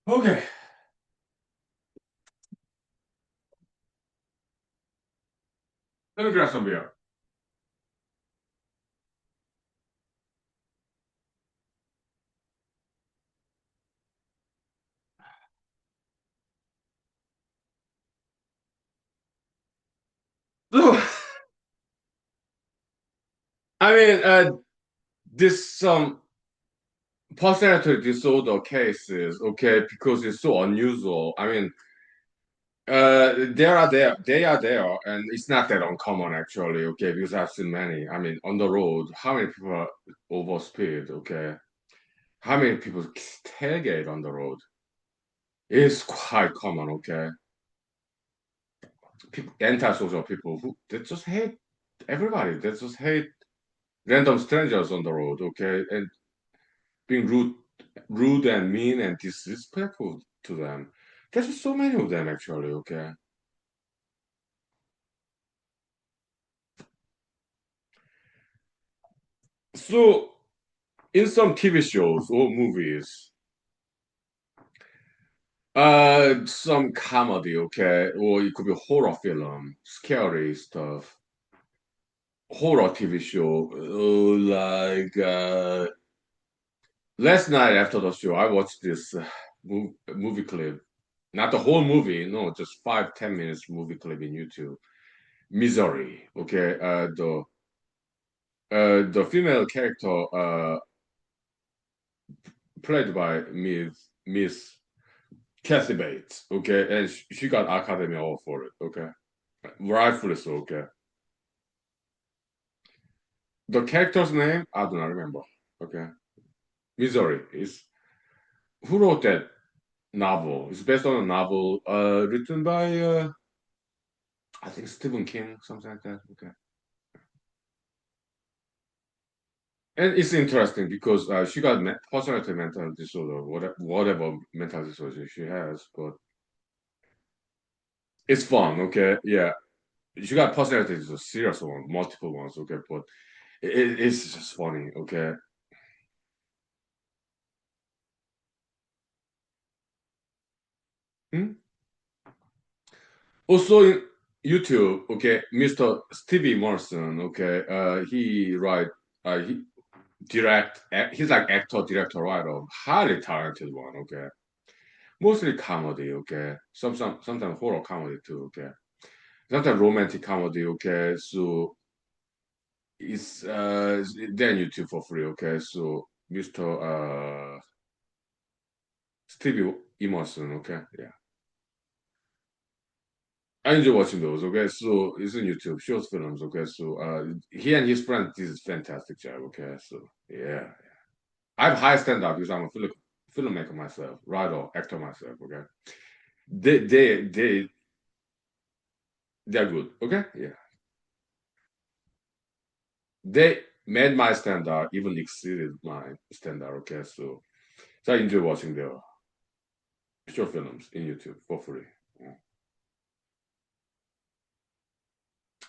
S1: Okay. Let me grab some beer. So, I mean, this personality disorder cases, okay, because it's so unusual. I mean, they are there, and it's not that uncommon actually, okay, because I've seen many. I mean, on the road, how many people are over speed, okay? How many people tailgate on the road? It's quite common, okay? people, antisocial people who they just hate everybody. They just hate random strangers on the road, okay, and being rude and mean and disrespectful to them. There's just so many of them actually, okay. So in some TV shows or movies, some comedy, okay, or it could be horror film, scary stuff, horror TV show, last night after the show, I watched this movie clip. Not the whole movie, no, just 5-10 minutes movie clip in YouTube. Misery, okay. The female character played by Miss Kathy Bates, okay, and she got Academy Award for it, okay, rightfully so, okay. The character's name I do not remember, okay. Misery is who wrote that novel? It's based on a novel written by I think Stephen King, something like that. Okay, and it's interesting because she got personality mental disorder, whatever mental disorder she has, but it's fun. Okay, yeah, she got personality disorder, serious one, multiple ones. Okay, but it's just funny. Okay. Hmm? Also in YouTube, okay, Mr. Stevie Morrison, okay, he write, he he's like actor, director, writer, highly talented one, okay. Mostly comedy, okay. Sometimes horror comedy too, okay. Sometimes romantic comedy, okay. So it's then YouTube for free, okay. So Mr. Stevie Emerson, okay, yeah. I enjoy watching those, okay. So it's on YouTube, short films, okay. So he and his friend did a fantastic job, okay. So yeah, I have high standard because I'm a filmmaker myself, writer, actor myself, okay. They they they they're good, okay. Yeah, they made my standard even exceeded my standard, okay. So I enjoy watching their short films in YouTube for free. Yeah.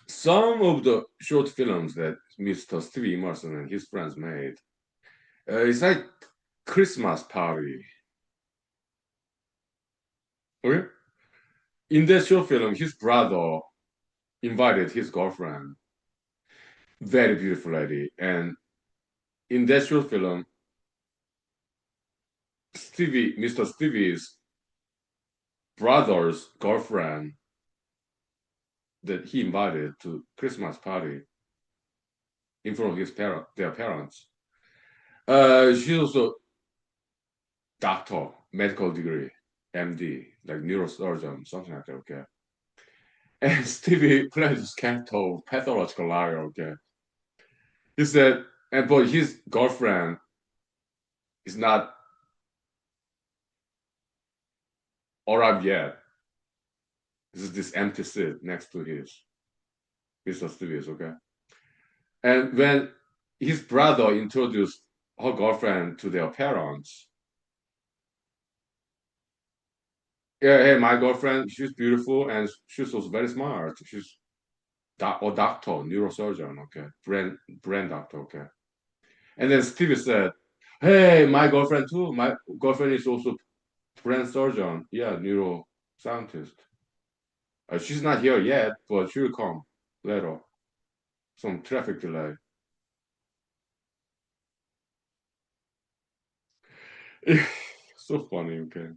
S1: Some of the short films that Mr. Stevie Emerson and his friends made, it's like Christmas party. Okay? In that short film, his brother invited his girlfriend, very beautiful lady, and in that short film, Mr. Stevie's brother's girlfriend that he invited to Christmas party in front of their parents. She's also doctor, medical degree, MD, like neurosurgeon, something like that. Okay. And Stevie plays this character, pathological liar. Okay. He said, and but his girlfriend is not arrived yet. This is this empty seat next to his Mr. Stevie's. Okay. And when his brother introduced her girlfriend to their parents, yeah, hey, my girlfriend, she's beautiful and she's also very smart. She's a doctor, neurosurgeon, okay, brain doctor, okay. And then Stevie said, "Hey, my girlfriend too. My girlfriend is also brain surgeon. Yeah, neuroscientist. She's not here yet, but she'll come later. Some traffic delay." So funny, okay.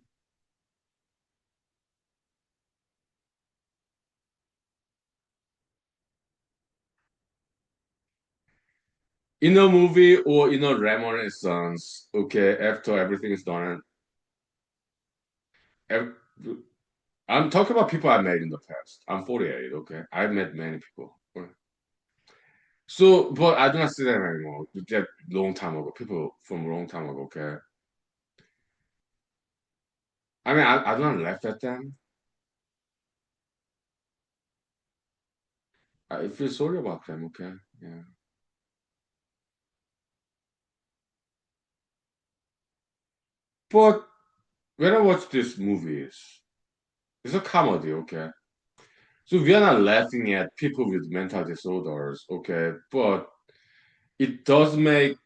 S1: In a movie or in a reminiscence, okay, after everything is done, ev- I'm talking about people I met in the past. I'm 48, okay? I've met many people. Okay? So, but I do not see them anymore. That long time ago, people from a long time ago, okay? I mean, I do not laugh at them. I feel sorry about them. Okay, yeah. But when I watch these movies, it's a comedy. Okay, so we are not laughing at people with mental disorders. Okay, but it does make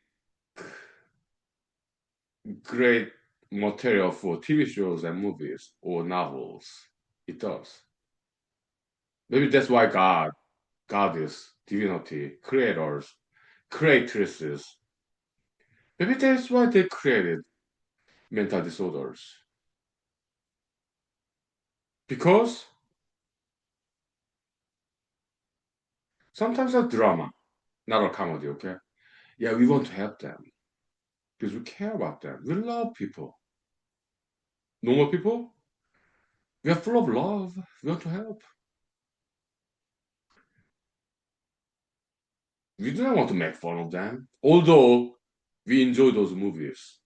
S1: great material for TV shows and movies or novels. It does. Maybe that's why goddess, divinity, creators, creatresses. Maybe that's why they created mental disorders. Because sometimes a drama, not a comedy, okay? Yeah, we want to help them because we care about them. We love people. Normal people, we are full of love. We want to help. We do not want to make fun of them. Although we enjoy those movies,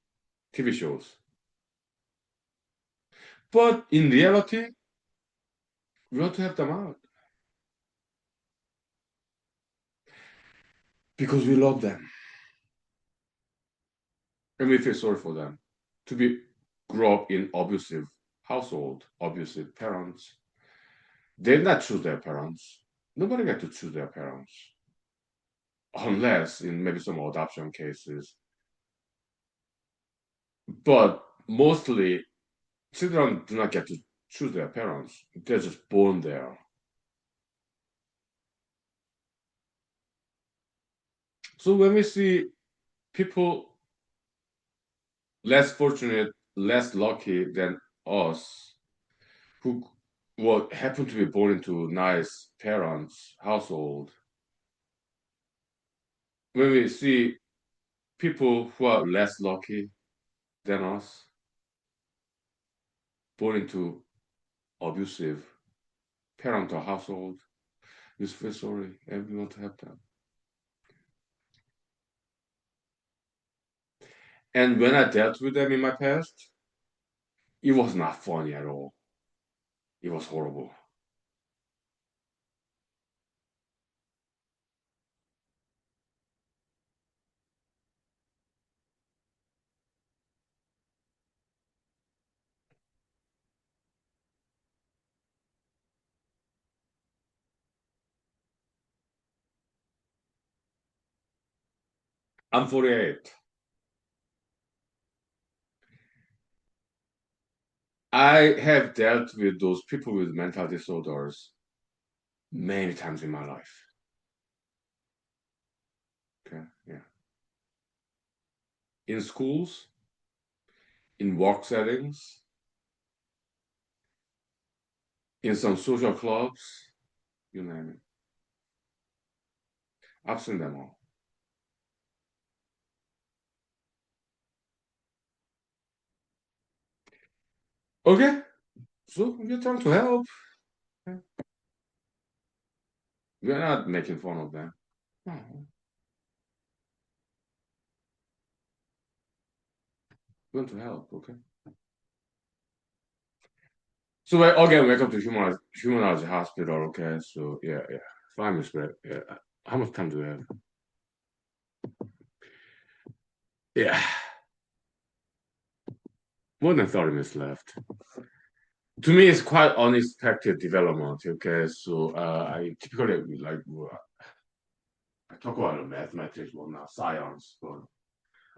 S1: TV shows. But in reality, we want to help them out because we love them and we feel sorry for them to be grow up in abusive household, abusive parents. They did not choose their parents. Nobody get to choose their parents unless in maybe some adoption cases. But mostly, children do not get to choose their parents. They're just born there. So when we see people less fortunate, less lucky than us, who what happen to be born into nice parents household, when we see people who are less lucky than us, born into abusive parental household, we feel sorry and we want to help them. And when I dealt with them in my past, it was not funny at all. It was horrible. I'm 48. I have dealt with those people with mental disorders many times in my life. Okay, yeah. In schools, in work settings, in some social clubs, you name it. I've seen them all. Okay, so we're trying to help. We're not making fun of them. No, we want to help, okay? So again, welcome to humanology hospital, okay? So yeah. 5 minutes break. Yeah. How much time do we have? Yeah, more than 30 minutes left. To me, it's quite unexpected development. Okay, so I typically like I talk about mathematics, well, not science, but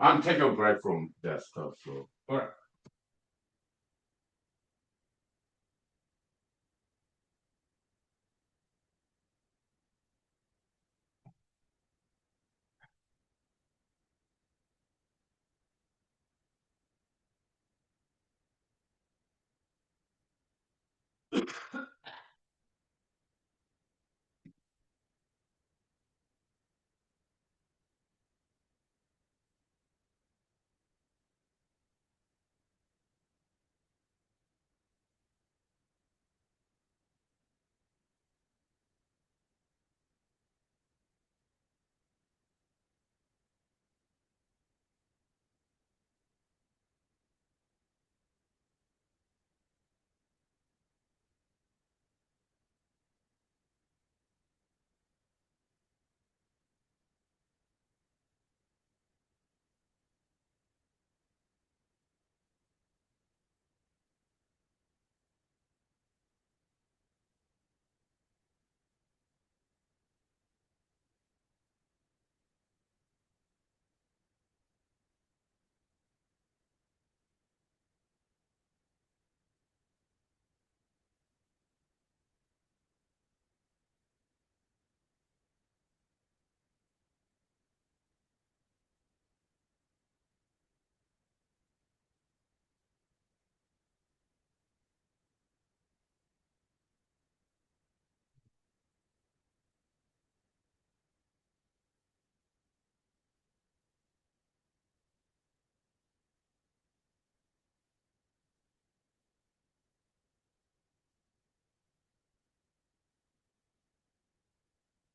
S1: I'm taking a break from that stuff. So, all right.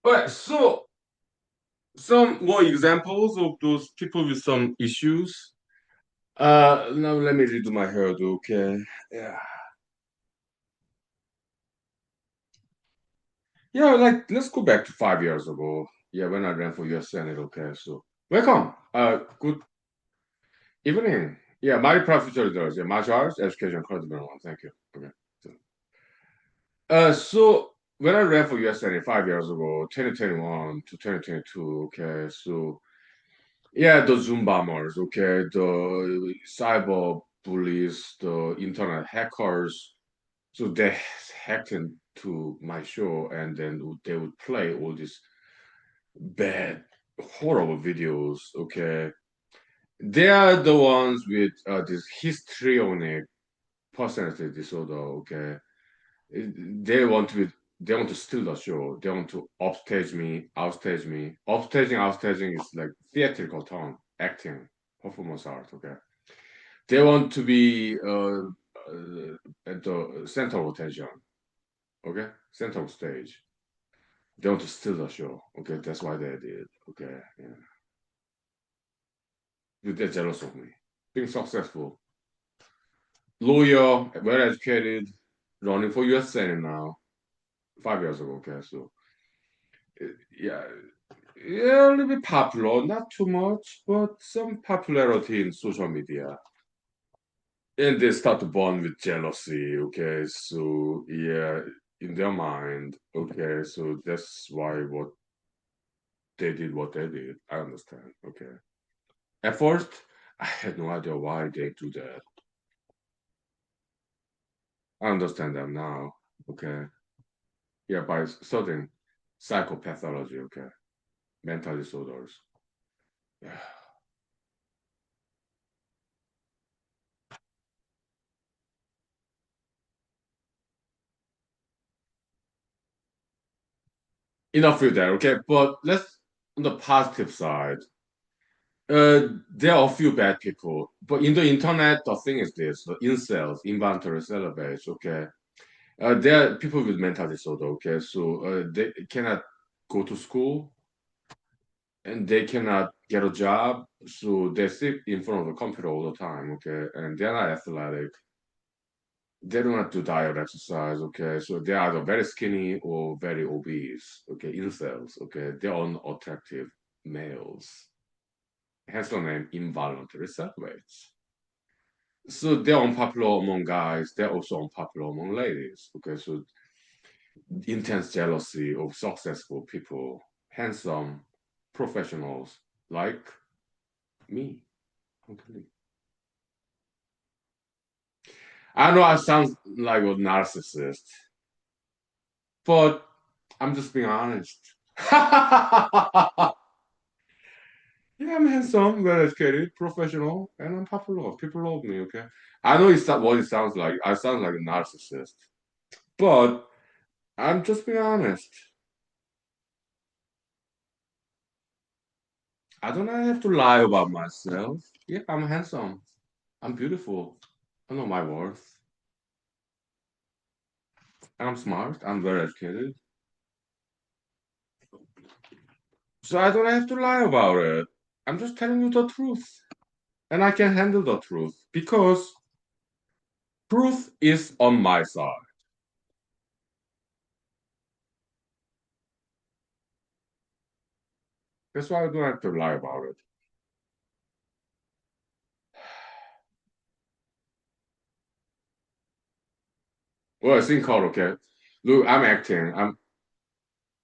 S1: Alright, so some more examples of those people with some issues. Now let me redo my hairdo, okay? Yeah. Yeah, like let's go back to 5 years ago. Yeah, when I ran for US Senate, okay. So welcome. Good evening. Yeah, my professor does. Yeah, martial arts, education, credit one. Thank you. Okay. So, so when I ran for US Senate 5 years ago, 2021 to 2022, okay, so yeah, the Zoom bombers, okay, the cyber bullies, the internet hackers, so they hacked into my show and then they would play all these bad, horrible videos, okay. They are the ones with this histrionic personality disorder, okay. They want to they want to steal the show. They want to upstage me, outstage me. Outstaging is like theatrical term, acting, performance art. Okay, they want to be at the center of attention. Okay, center of stage. They want to steal the show. Okay, that's why they did. Okay, yeah, they're jealous of me. Being successful, lawyer, well educated, running for U.S. Senate now. 5 years ago. Okay, so yeah, yeah, a little bit popular, not too much, but some popularity in social media. And they start to bond with jealousy, okay? So, yeah, in their mind, okay, so that's why what they did. I understand, okay? At first, I had no idea why they do that. I understand them now, okay? Yeah, by studying psychopathology, okay? Mental disorders. Yeah. Enough with that, okay? But let's on the positive side. There are a few bad people, but in the internet, the thing is this: the incels, involuntary celibates, okay? There are people with mental disorder, okay? So they cannot go to school and they cannot get a job, so they sit in front of the computer all the time, okay? And they're not athletic. They do not do diet exercise, okay? So they are either very skinny or very obese, okay? Incels, okay? They're unattractive males. Hence the name involuntary celibates. So they're unpopular among guys. They're also unpopular among ladies. Okay, so intense jealousy of successful people, handsome professionals like me. Okay. I know I sound like a narcissist, but I'm just being honest. Yeah, I'm handsome, well educated, professional, and I'm popular. People love me. Okay, I know it's not what it sounds like. I sound like a narcissist, but I'm just being honest. I don't have to lie about myself. Yeah, I'm handsome. I'm beautiful. I know my worth. I'm smart. I'm very educated. So I don't have to lie about it. I'm just telling you the truth. And I can handle the truth because truth is on my side. That's why I don't have to lie about it. Well, it's in called, okay. Look, I'm acting. I'm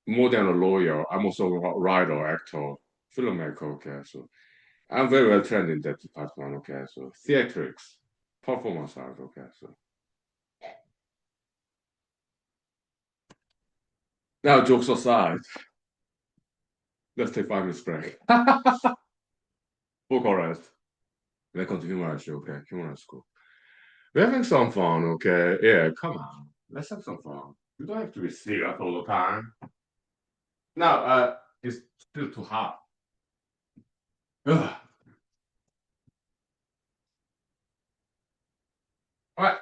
S1: more than a lawyer. I'm also a writer, actor, filmmaker, okay. So I'm very well trained in that department, okay. So theatrics, performance art, okay. So now, jokes aside, let's take 5 minutes break. Book rest. Welcome to Human Show, okay? Human School. We're having some fun, okay? Yeah, come on. Let's have some fun. You don't have to be serious all the time. Now, it's still too hot. Ugh. All right.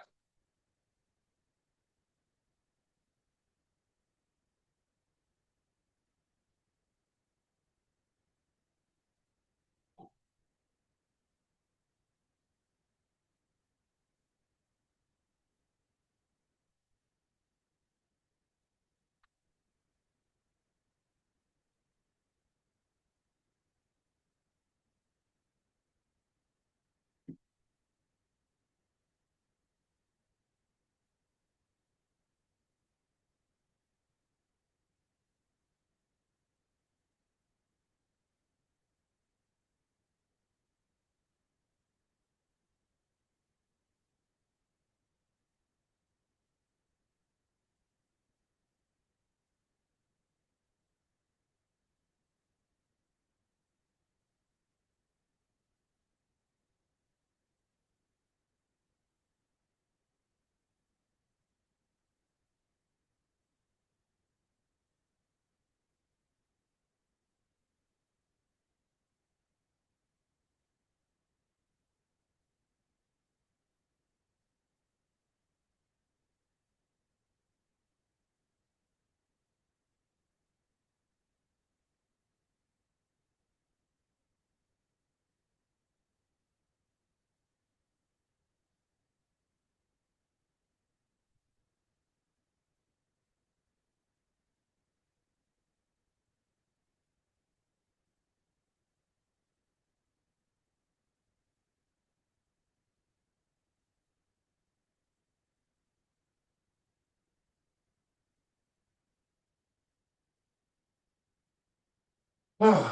S1: Okay,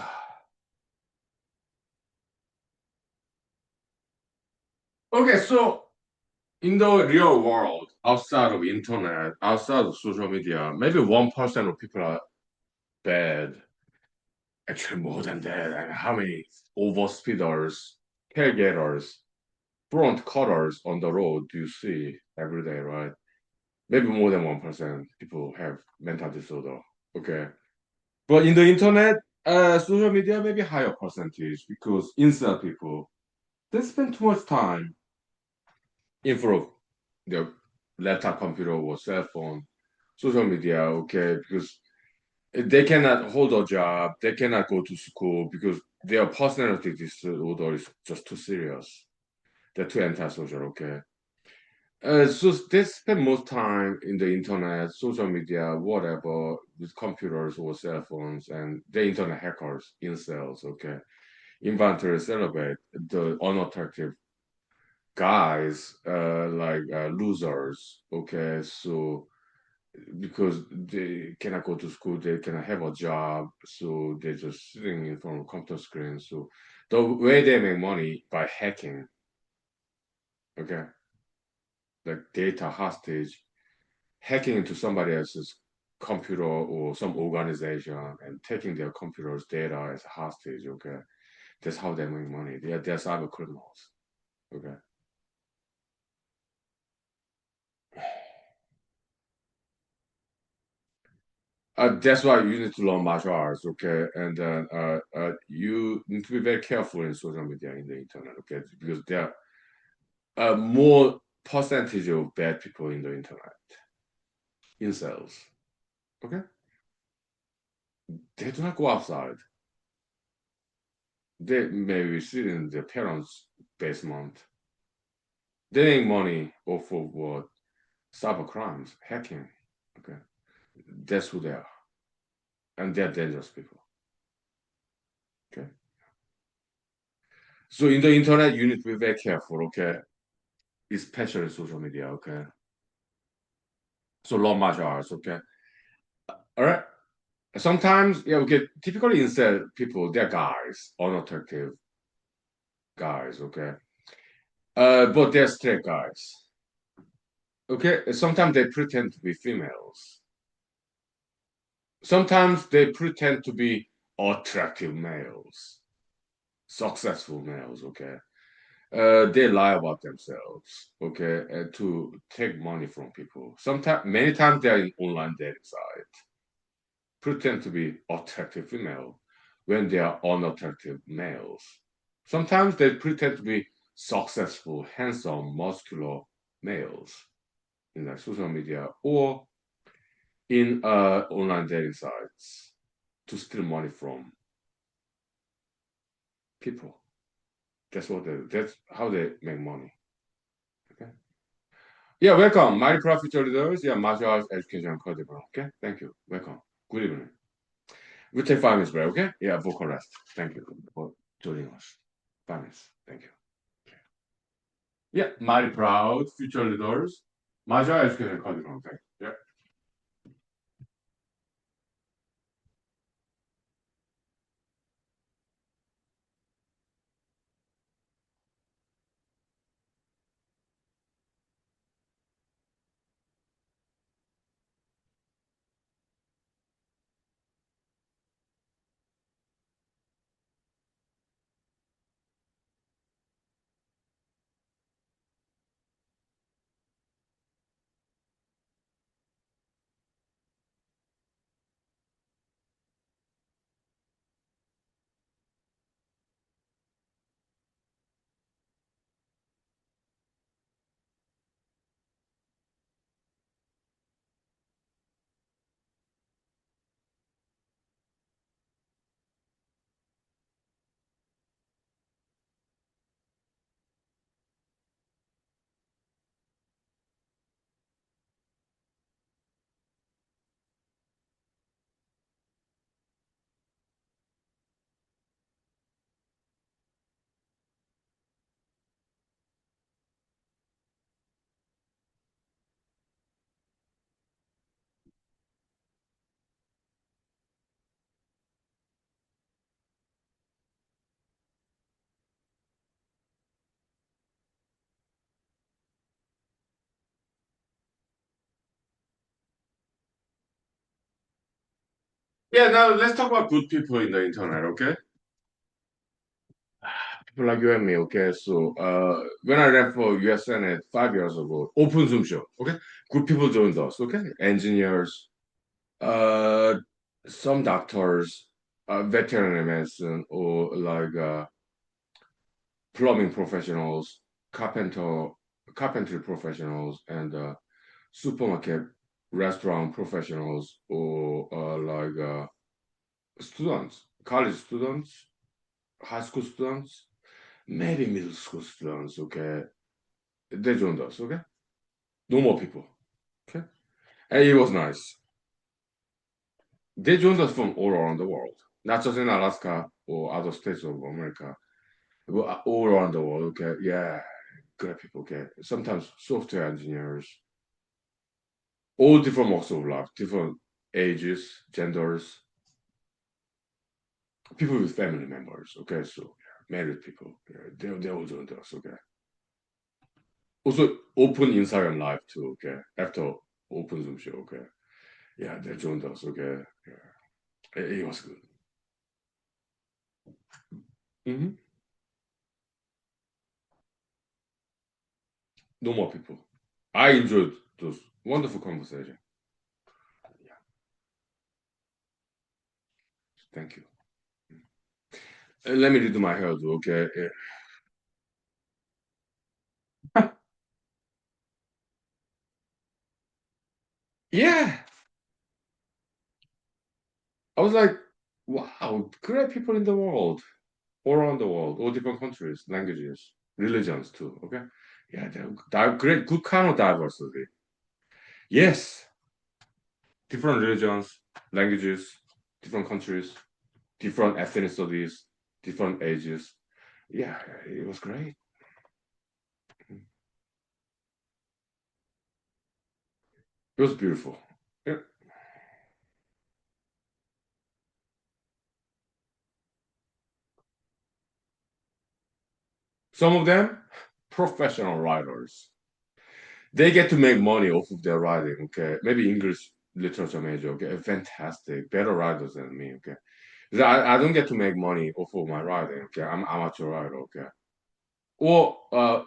S1: so in the real world, outside of internet, outside of social media, maybe 1% of people are bad. Actually, more than that. And how many overspeeders, tailgaters, front cutters on the road do you see every day, right? Maybe more than 1% people have mental disorder. Okay. But in the internet, social media, maybe higher percentage because inside people, they spend too much time in front of their laptop, computer, or cell phone, social media, okay, because they cannot hold a job, they cannot go to school because their personality disorder is just too serious. They're too antisocial, okay? So they spend most time in the internet, social media, whatever, with computers or cell phones, and the internet hackers, incels, okay? Inventory celebrate the unattractive guys, losers, okay? So because they cannot go to school, they cannot have a job, so they're just sitting in front of computer screen. So the way they make money by hacking, okay, like data hostage, hacking into somebody else's computer or some organization and taking their computer's data as a hostage, okay, that's how they make money. They're cyber criminals, okay. That's why you need to learn martial arts, okay? And then you need to be very careful in social media, in the internet, okay? Because there are more percentage of bad people in the internet, incels, okay? They do not go outside. They maybe sit in their parents' basement. They make money off of what? Cyber crimes, hacking, okay? That's who they are. And they're dangerous people, okay? So in the internet, you need to be very careful, okay? Especially social media, okay? So long martial arts, okay? All right. Sometimes, yeah, okay. Typically, instead, people they're guys, unattractive guys, okay. But they're straight guys, okay. Sometimes they pretend to be females. Sometimes they pretend to be attractive males, successful males, okay. They lie about themselves, okay, and to take money from people. Sometimes, many times, they're in online dating sites pretend to be attractive female when they are unattractive males. Sometimes they pretend to be successful, handsome, muscular males in like social media or in online dating sites to steal money from people. That's how they make money. Okay. Yeah, welcome. My profit leaders. Yeah, martial arts education code. Okay, thank you. Welcome. Good evening. We take 5 minutes break, okay? Yeah, vocal rest. Thank you for joining us. 5 minutes. Thank you. Yeah, mighty proud future leaders. Martial education code. Okay. Yeah. Yeah, now let's talk about good people in the internet, okay? People like you and me, okay? So, when I ran for US Senate 5 years ago, open Zoom show, okay? Good people joined us, okay? Engineers, uh, some doctors, veterinary medicine, or like plumbing professionals, carpentry professionals, and supermarket, restaurant professionals, or like students, college students, high school students, maybe middle school students, okay? They joined us, okay? No more people, okay? And it was nice. They joined us from all around the world, not just in Alaska or other states of America, but all around the world, okay? Yeah, great people, okay? Sometimes software engineers, all different walks of life, different ages, genders, people with family members, okay? So, yeah, married people, yeah, they all joined us, okay? Also, open Instagram live too, okay? After open Zoom show, okay? Yeah, they joined us, okay? Yeah, it was good. Hmm. No more people. I enjoyed those wonderful conversation. Yeah, thank you. Let me redo my hair, too, okay? Yeah, I was like, wow, great people in the world, all around the world, all different countries, languages, religions too, okay? Yeah, they're great, good kind of diversity. Yes, different religions, languages, different countries, different ethnicities, different ages. Yeah, it was great. It was beautiful. Yeah. Some of them, professional writers. They get to make money off of their writing, okay? Maybe English literature major, okay? Fantastic. Better writers than me, okay? 'Cause I don't get to make money off of my writing, okay? I'm amateur writer, okay? Or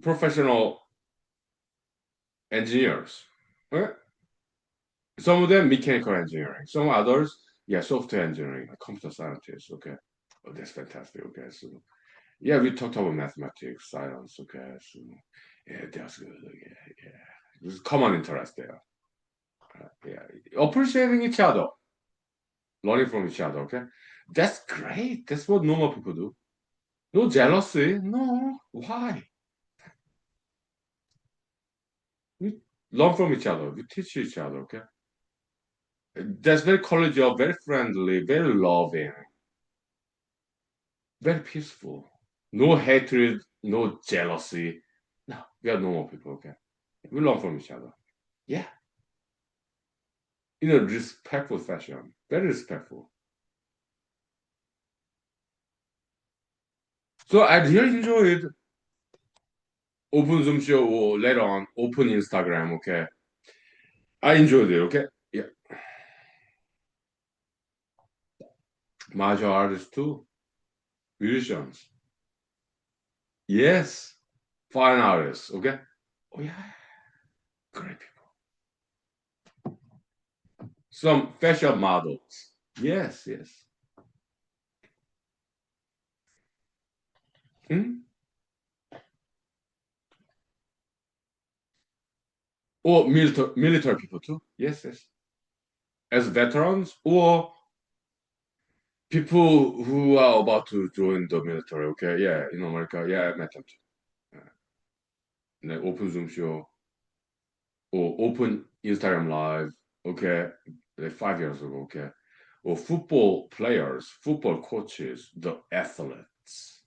S1: professional engineers. Okay? Some of them mechanical engineering. Some others, yeah, software engineering, like computer scientists, okay? Oh, that's fantastic, okay? So yeah, we talked about mathematics, science, okay? So yeah, that's good, okay? Yeah. There's common interest there. Yeah, appreciating each other, learning from each other. Okay, that's great. That's what normal people do. No jealousy. No, why? We learn from each other. We teach each other. Okay, that's very collegial, very friendly, very loving, very peaceful. No hatred, no jealousy. No, we are normal people. Okay, we learn from each other. Yeah, in a respectful fashion. Very respectful. So I really enjoyed open Zoom show or later on open Instagram. Okay, I enjoyed it. Okay, yeah, martial artists too, musicians. Yes, fine artists. Okay. Oh yeah, great people. Some fashion models. Yes, yes. Hmm? Or military people too. Yes, yes. As veterans or people who are about to join the military. Okay, yeah, in America. Yeah, I met them too. And then open Zoom show or open Instagram live. Okay, like 5 years ago. Okay, or football players, football coaches, the athletes,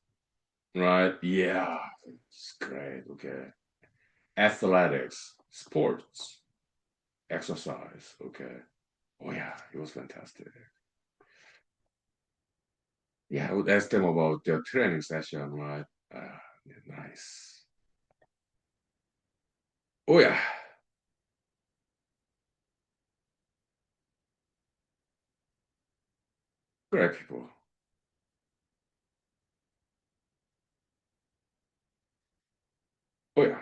S1: right? Yeah, it's great. Okay, athletics, sports, exercise. Okay. Oh yeah, it was fantastic. Yeah, I would ask them about their training session, right? Yeah, nice. Oh yeah, Great people. Oh yeah.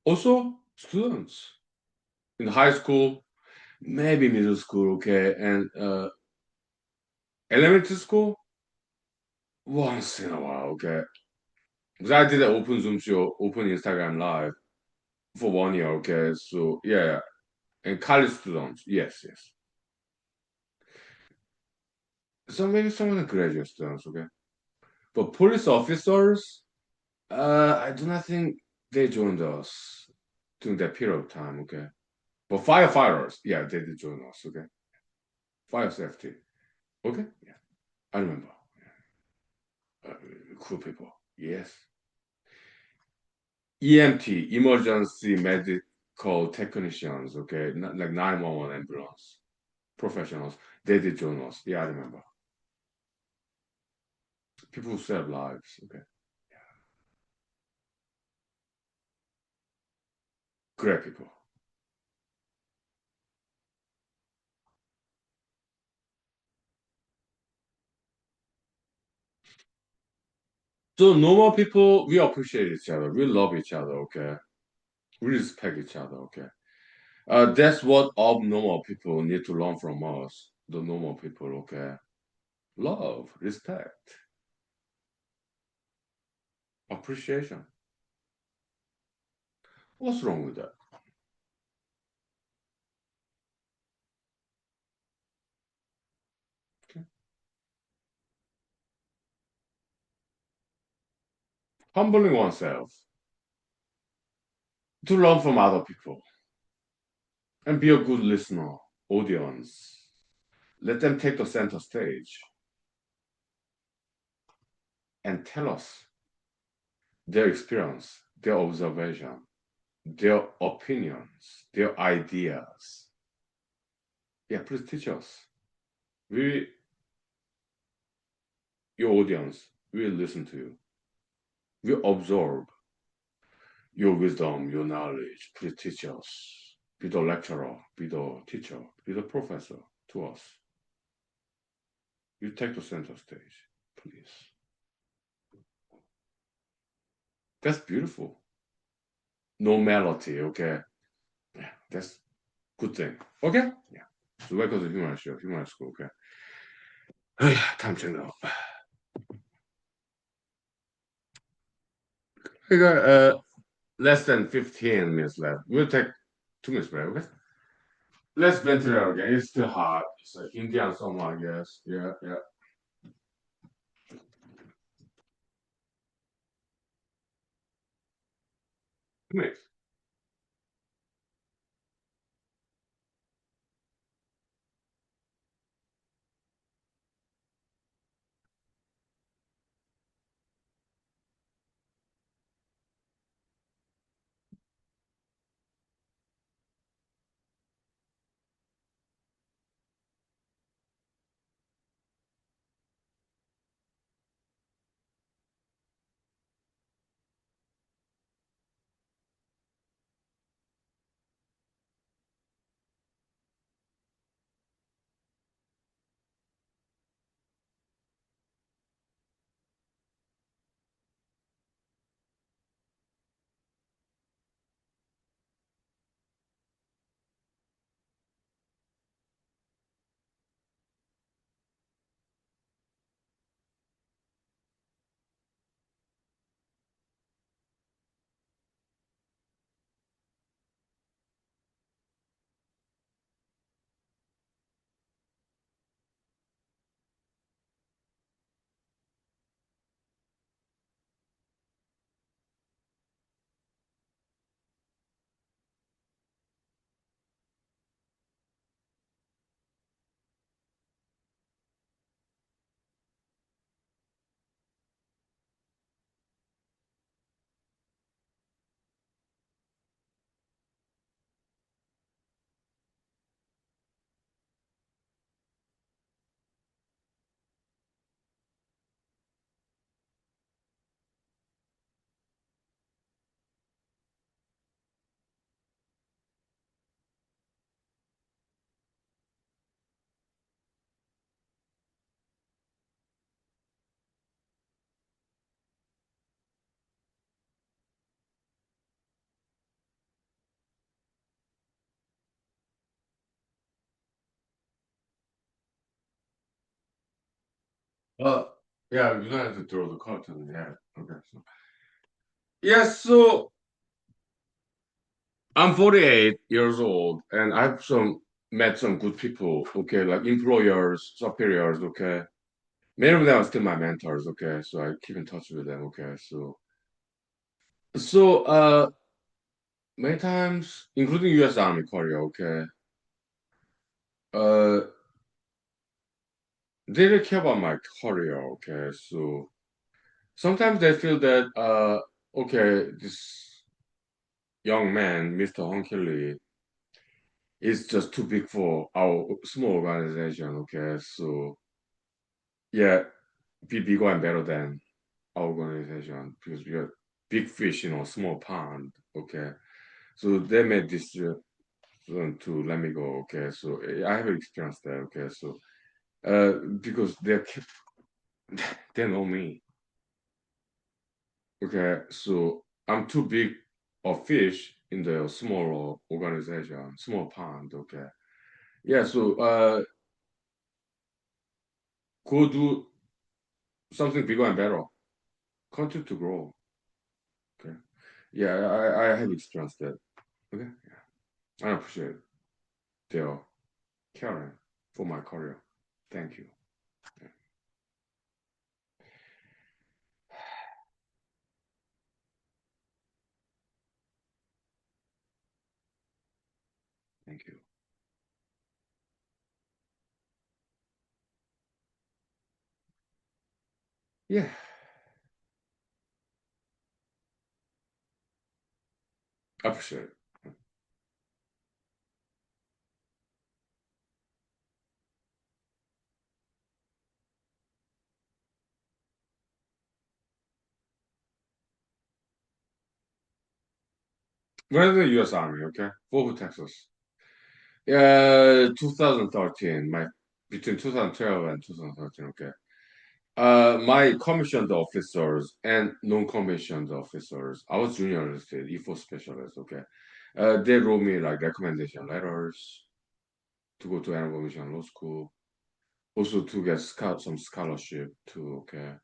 S1: Also, students in high school, maybe middle school, okay, and elementary school once in a while, okay. Because I did an open Zoom show, open Instagram live for 1 year, okay. So yeah, and college students, yes, yes. So maybe some of the graduate students, okay. But police officers, I do not think they joined us during that period of time, okay. But firefighters, yeah, they did join us, okay. Fire safety, okay. Yeah, I remember. Uh, cool people, yes. EMT, emergency medical technicians, okay, like 911 ambulance professionals, they did join us. Yeah, I remember. People who save lives, okay. Great people. So normal people, we appreciate each other, we love each other, okay. We respect each other, okay. That's what abnormal people need to learn from us, the normal people, okay. Love, respect, appreciation. What's wrong with that? Okay. Humbling oneself to learn from other people and be a good listener, audience. Let them take the center stage and tell us their experience, their observation, their opinions, their ideas. Yeah, please teach us. We, your audience, will listen to you. We absorb your wisdom, your knowledge. Please teach us. Be the lecturer, be the teacher, be the professor to us. You take the center stage, please. That's beautiful. Normality, okay? Yeah, that's good thing. Okay? Yeah. So welcome to human show, human school, okay? Time to know. We got less than 15 minutes left. We'll take 2 minutes break, okay? Let's ventilate again. It's still hot. It's like Indian summer, I guess. Yeah, yeah. 2 minutes. Uh, yeah, you don't have to throw the curtain. Yeah. Okay. So. Yeah. So I'm 48 years old, and I've some met some good people. Okay, like employers, superiors. Okay, many of them are still my mentors. Okay, so I keep in touch with them. Okay, so many times, including U.S. Army career. Okay, uh, they really care about my career. Okay, so sometimes they feel that okay, this young man, Mr. Honkili, is just too big for our small organization. Okay, so yeah, be bigger and better than our organization because we are big fish in a small pond. Okay, so they made this to let me go. Okay, so I have experienced that. Okay, so because they know me. Okay, so I'm too big of fish in the small organization, small pond. Okay, yeah, so go do something bigger and better. Continue to grow. Okay, yeah, I have experienced that. Okay, I appreciate their caring for my career. Thank you. Yeah, thank you. Yeah, I appreciate it. When the U.S. Army, okay, Fort Texas. 2013, my between 2012 and 2013, okay. My commissioned officers and non-commissioned officers, I was junior enlisted, E4 specialist, okay. They wrote me like recommendation letters to go to Animal Mission Law School, also to get some scholarship too, okay.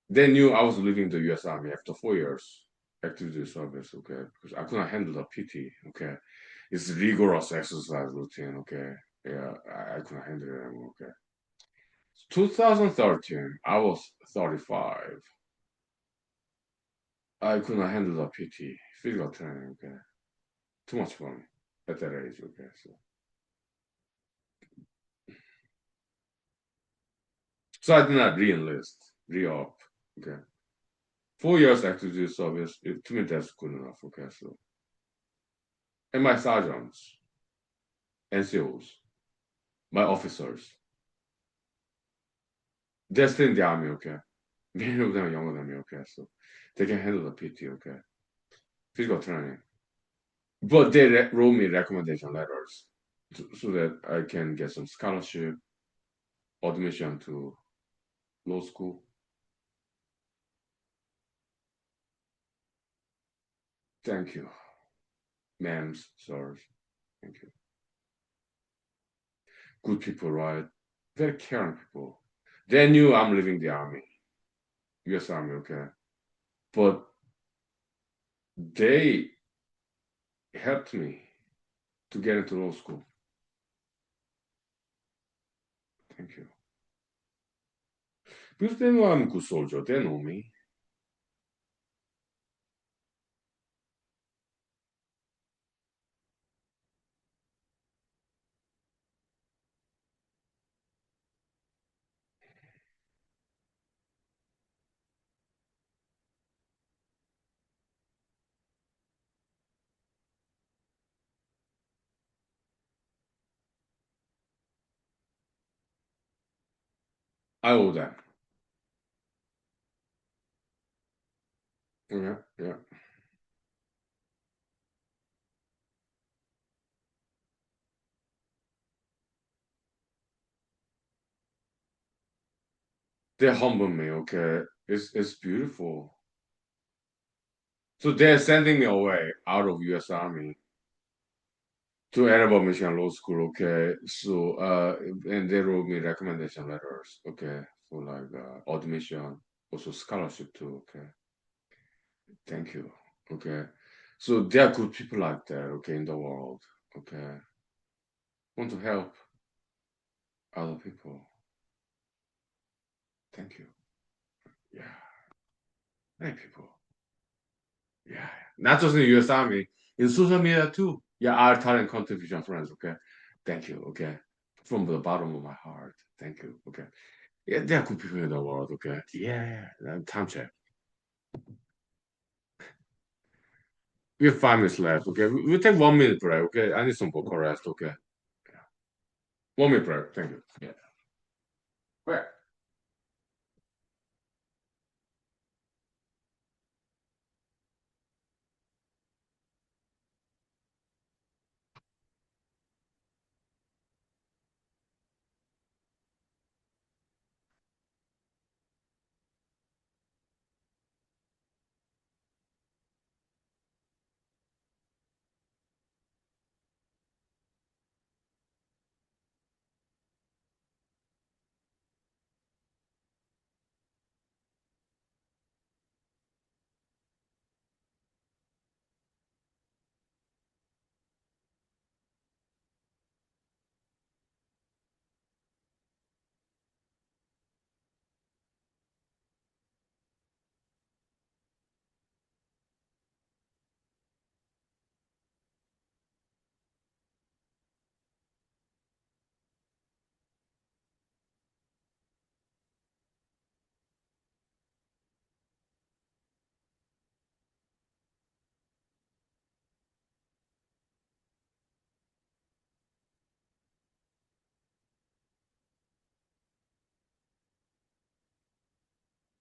S1: They knew I was leaving the U.S. Army after 4 years active duty service, okay, because I couldn't handle the PT, okay. It's rigorous exercise routine, okay. Yeah, I couldn't handle it anymore, okay. 2013, I was 35. I couldn't handle the PT, physical training, okay. Too much for me at that age, okay. So I did not re-enlist, re-up, okay. 4 years active duty service, to me that's good enough, okay. So, and my sergeants, NCOs, my officers, they're still in the army, okay. Many of them are younger than me, okay. So they can handle the PT, okay. Physical training. But they wrote me recommendation letters so that I can get some scholarship, admission to law school. Thank you, ma'ams, sirs. Thank you. Good people, right? Very caring people. They knew I'm leaving the army, U.S. Army, okay? But they helped me to get into law school. Thank you. Because they know I'm a good soldier. They know me. I owe them. Yeah, yeah. They humble me, okay? It's beautiful. So they're sending me away out of U.S. Army to Ann Arbor, Michigan Law School. Okay, so and they wrote me recommendation letters. Okay, for like admission, also scholarship too. Okay, thank you. Okay, so there are good people out there. Okay, in the world. Okay, want to help other people. Thank you. Yeah, many people. Yeah, not just in the U.S. Army, in social media too. Yeah, our talent contribution friends. Okay, thank you. Okay, from the bottom of my heart, thank you. Okay, yeah, there are good people in the world. Okay, yeah, time check. We have 5 minutes left. Okay, we'll take 1 minute break. Okay, I need some vocal rest. Okay, yeah. 1 minute break. Thank you. Yeah. Where?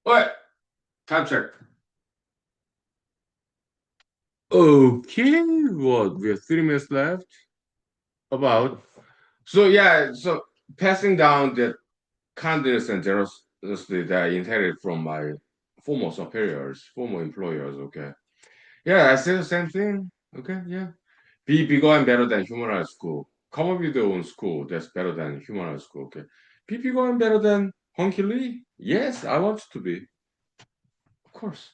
S1: What? Time check. Okay, what? We have 3 minutes left. About. So yeah, so passing down the kindness and generosity that I inherited from my former superiors, former employers. Okay. Yeah, I say the same thing. Okay. Yeah. Be bigger and better than human school. Come up with your own school that's better than human school. Okay. Be bigger and better than Honky Lee. Yes, I want to be. Of course.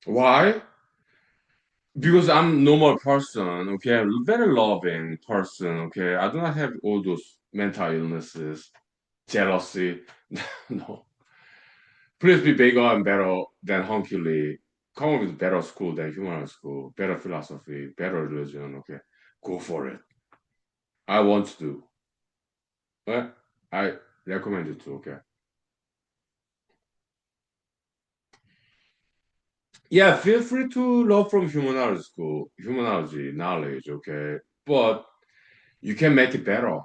S1: Why? Because I'm normal person. Okay. Very loving person. Okay. I do not have all those mental illnesses, jealousy. No. Please be bigger and better than Honky Lee. Come up with better school than human school, better philosophy, better religion. Okay, go for it. I want to. But I recommend it to. Okay. Yeah, feel free to learn from humanology school, humanology knowledge. Okay, but you can make it better.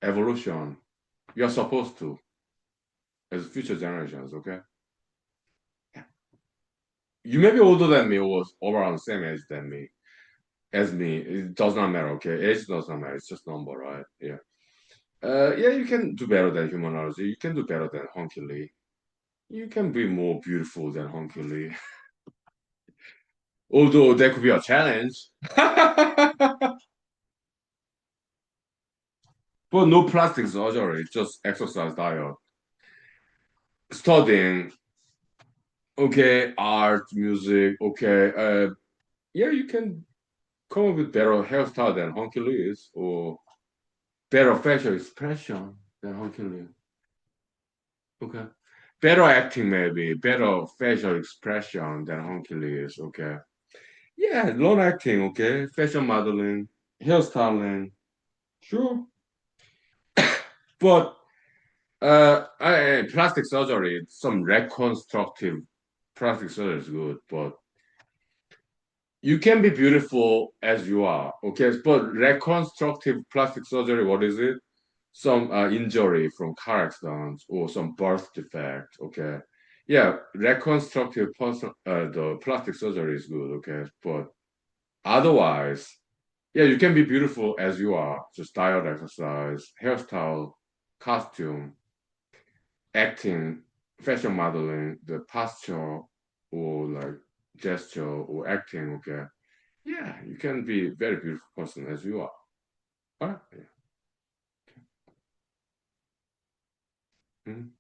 S1: Evolution. You're supposed to as future generations. Okay. Yeah. You may be older than me or around the same age than me. As me, it does not matter. Okay, age does not matter. It's just number, right? Yeah. Yeah, you can do better than humanology. You can do better than Honky Lee. You can be more beautiful than Honky Lee. Although that could be a challenge. But no plastic surgery, just exercise diet. Studying, okay, art, music, okay. Yeah, you can come up with better hairstyle than Honky Lee is, or better facial expression than Honky Lee. Okay. Better acting maybe, better facial expression than Honky Lee is, okay. Yeah, loan acting, okay. Fashion modeling, hairstyling, sure. But plastic surgery, some reconstructive plastic surgery is good, but you can be beautiful as you are, okay? But reconstructive plastic surgery, what is it? Some injury from car accidents or some birth defect, okay? Yeah, reconstructive the plastic surgery is good, okay? But otherwise, yeah, you can be beautiful as you are. Just diet, exercise, hairstyle, costume, acting, fashion modeling, the posture or like gesture or acting, okay? Yeah, you can be a very beautiful person as you are. All right? Yeah. Mhm.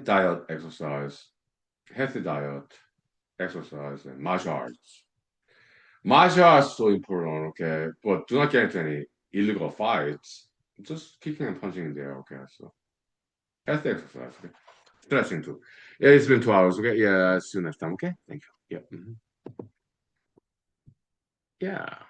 S1: Diet, exercise, healthy diet, exercise, and martial arts. Martial arts is so important, okay? But do not get into any illegal fights. Just kicking and punching in there, okay? So healthy exercise, okay? Stretching too. Yeah, it's been 2 hours, okay? Yeah, see you next time, okay? Thank you. Yeah. Mhm. Yeah.